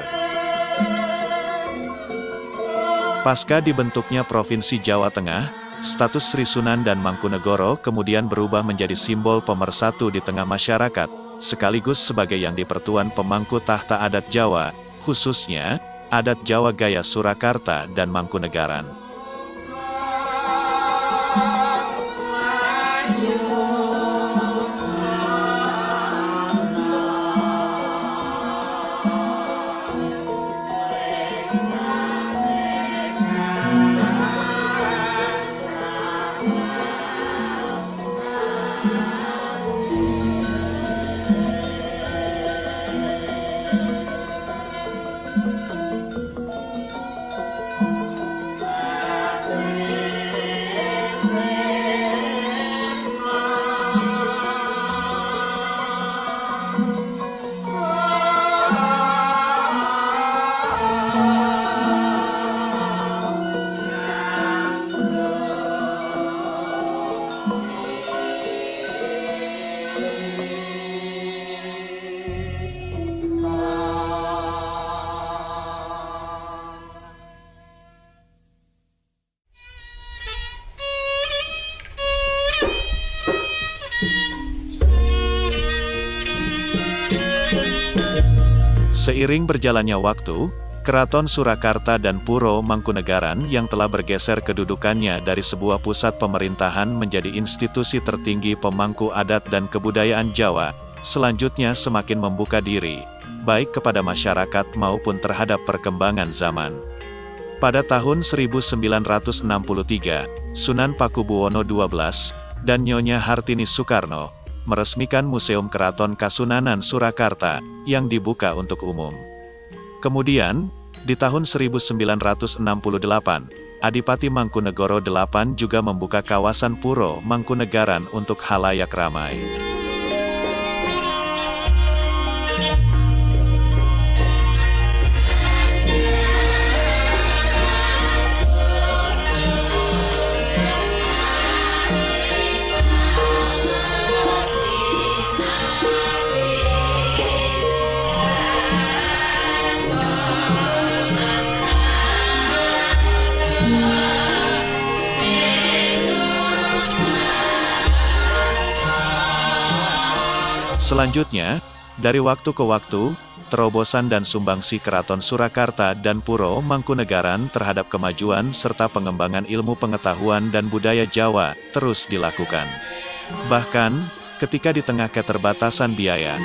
Pasca dibentuknya Provinsi Jawa Tengah, status Sri Sunan dan Mangkunegoro kemudian berubah menjadi simbol pemersatu di tengah masyarakat, sekaligus sebagai yang dipertuan pemangku tahta adat Jawa, khususnya adat Jawa Gaya Surakarta dan Mangkunegaran. Seiring berjalannya waktu, Keraton Surakarta dan Puro Mangkunegaran yang telah bergeser kedudukannya dari sebuah pusat pemerintahan menjadi institusi tertinggi pemangku adat dan kebudayaan Jawa, selanjutnya semakin membuka diri, baik kepada masyarakat maupun terhadap perkembangan zaman. Pada tahun 1963, Sunan Pakubuwono XII dan Nyonya Hartini Soekarno meresmikan Museum Keraton Kasunanan Surakarta yang dibuka untuk umum. Kemudian, di tahun 1968, Adipati Mangkunegoro VIII juga membuka kawasan Puro Mangkunegaran untuk halayak ramai. Selanjutnya, dari waktu ke waktu, terobosan dan sumbangsi Keraton Surakarta dan Puro Mangkunegaran terhadap kemajuan serta pengembangan ilmu pengetahuan dan budaya Jawa terus dilakukan. Bahkan, ketika di tengah keterbatasan biaya,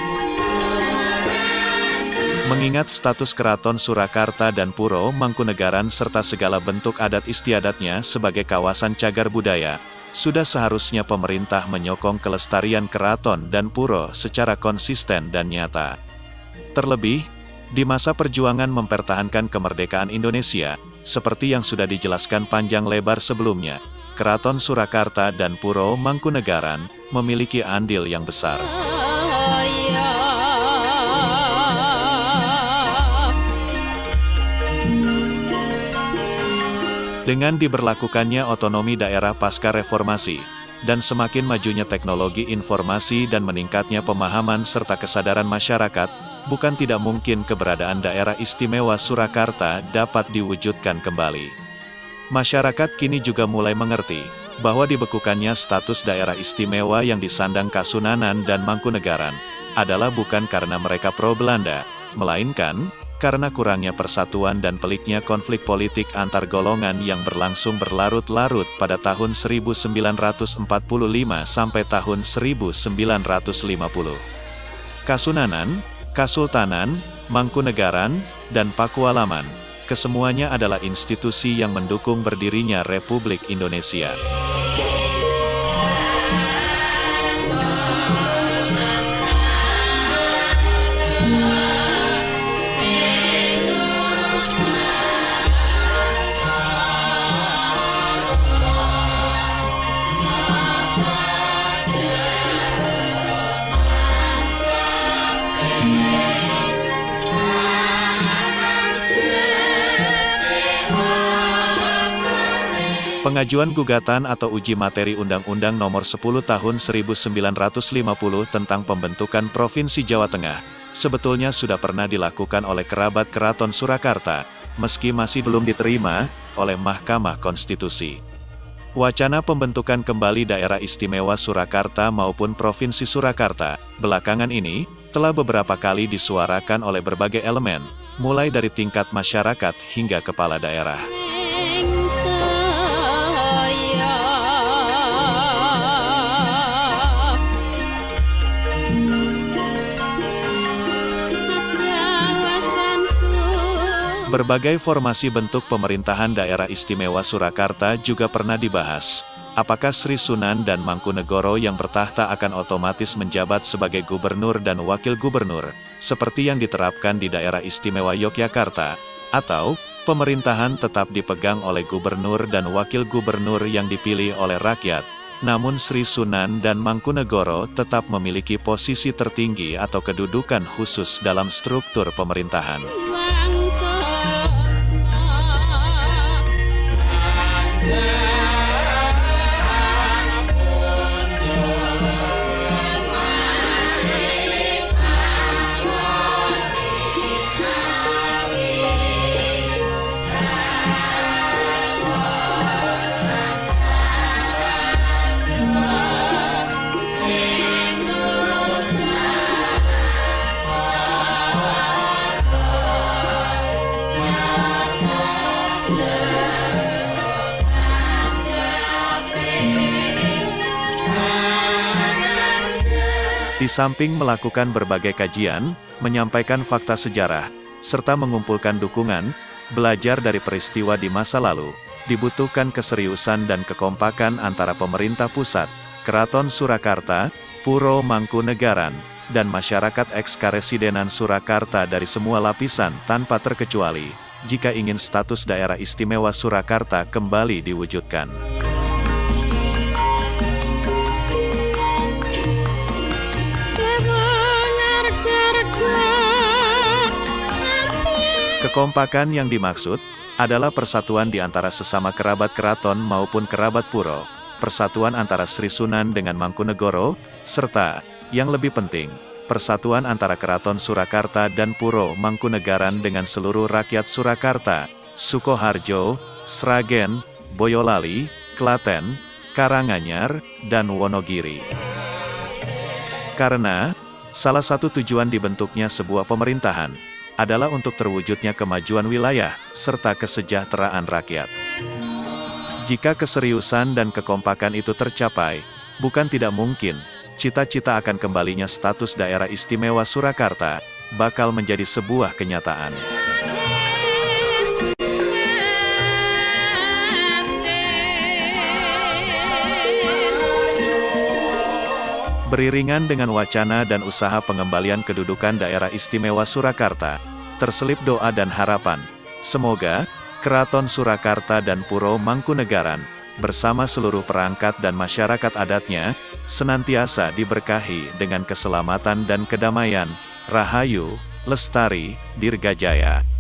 Mengingat status Keraton Surakarta dan Puro Mangkunegaran serta segala bentuk adat istiadatnya sebagai kawasan cagar budaya, sudah seharusnya pemerintah menyokong kelestarian keraton dan puro secara konsisten dan nyata. Terlebih, di masa perjuangan mempertahankan kemerdekaan Indonesia, seperti yang sudah dijelaskan panjang lebar sebelumnya, Keraton Surakarta dan Puro Mangkunegaran memiliki andil yang besar. Dengan diberlakukannya otonomi daerah pasca reformasi, dan semakin majunya teknologi informasi dan meningkatnya pemahaman serta kesadaran masyarakat, bukan tidak mungkin keberadaan daerah istimewa Surakarta dapat diwujudkan kembali. Masyarakat kini juga mulai mengerti, bahwa dibekukannya status daerah istimewa yang disandang Kasunanan dan Mangkunegaran, adalah bukan karena mereka pro-Belanda, melainkan karena kurangnya persatuan dan peliknya konflik politik antar golongan yang berlangsung berlarut-larut pada tahun 1945 sampai tahun 1950. Kasunanan, Kasultanan, Mangkunegaran, dan Pakualaman, kesemuanya adalah institusi yang mendukung berdirinya Republik Indonesia. Pengajuan gugatan atau uji materi Undang-Undang Nomor 10 Tahun 1950 tentang pembentukan Provinsi Jawa Tengah, sebetulnya sudah pernah dilakukan oleh kerabat Keraton Surakarta, meski masih belum diterima oleh Mahkamah Konstitusi. Wacana pembentukan kembali Daerah Istimewa Surakarta maupun Provinsi Surakarta, belakangan ini, telah beberapa kali disuarakan oleh berbagai elemen, mulai dari tingkat masyarakat hingga kepala daerah. Berbagai formasi bentuk pemerintahan daerah istimewa Surakarta juga pernah dibahas. Apakah Sri Sunan dan Mangkunegoro yang bertahta akan otomatis menjabat sebagai gubernur dan wakil gubernur, seperti yang diterapkan di daerah istimewa Yogyakarta, atau pemerintahan tetap dipegang oleh gubernur dan wakil gubernur yang dipilih oleh rakyat, namun Sri Sunan dan Mangkunegoro tetap memiliki posisi tertinggi atau kedudukan khusus dalam struktur pemerintahan. Di samping melakukan berbagai kajian, menyampaikan fakta sejarah, serta mengumpulkan dukungan, belajar dari peristiwa di masa lalu, dibutuhkan keseriusan dan kekompakan antara pemerintah pusat, Keraton Surakarta, Puro Mangkunegaran, dan masyarakat eks-karesidenan Surakarta dari semua lapisan tanpa terkecuali, jika ingin status daerah istimewa Surakarta kembali diwujudkan. Kekompakan yang dimaksud adalah persatuan di antara sesama kerabat keraton maupun kerabat puro, persatuan antara Sri Sunan dengan Mangkunegoro, serta, yang lebih penting, persatuan antara Keraton Surakarta dan Puro Mangkunegaran dengan seluruh rakyat Surakarta, Sukoharjo, Sragen, Boyolali, Klaten, Karanganyar, dan Wonogiri. Karena, salah satu tujuan dibentuknya sebuah pemerintahan adalah untuk terwujudnya kemajuan wilayah, serta kesejahteraan rakyat. Jika keseriusan dan kekompakan itu tercapai, bukan tidak mungkin, cita-cita akan kembalinya status daerah istimewa Surakarta, bakal menjadi sebuah kenyataan. Beriringan dengan wacana dan usaha pengembalian kedudukan daerah istimewa Surakarta, terselip doa dan harapan. Semoga Keraton Surakarta dan Puro Mangkunegaran, bersama seluruh perangkat dan masyarakat adatnya, senantiasa diberkahi dengan keselamatan dan kedamaian. Rahayu, Lestari, Dirgajaya.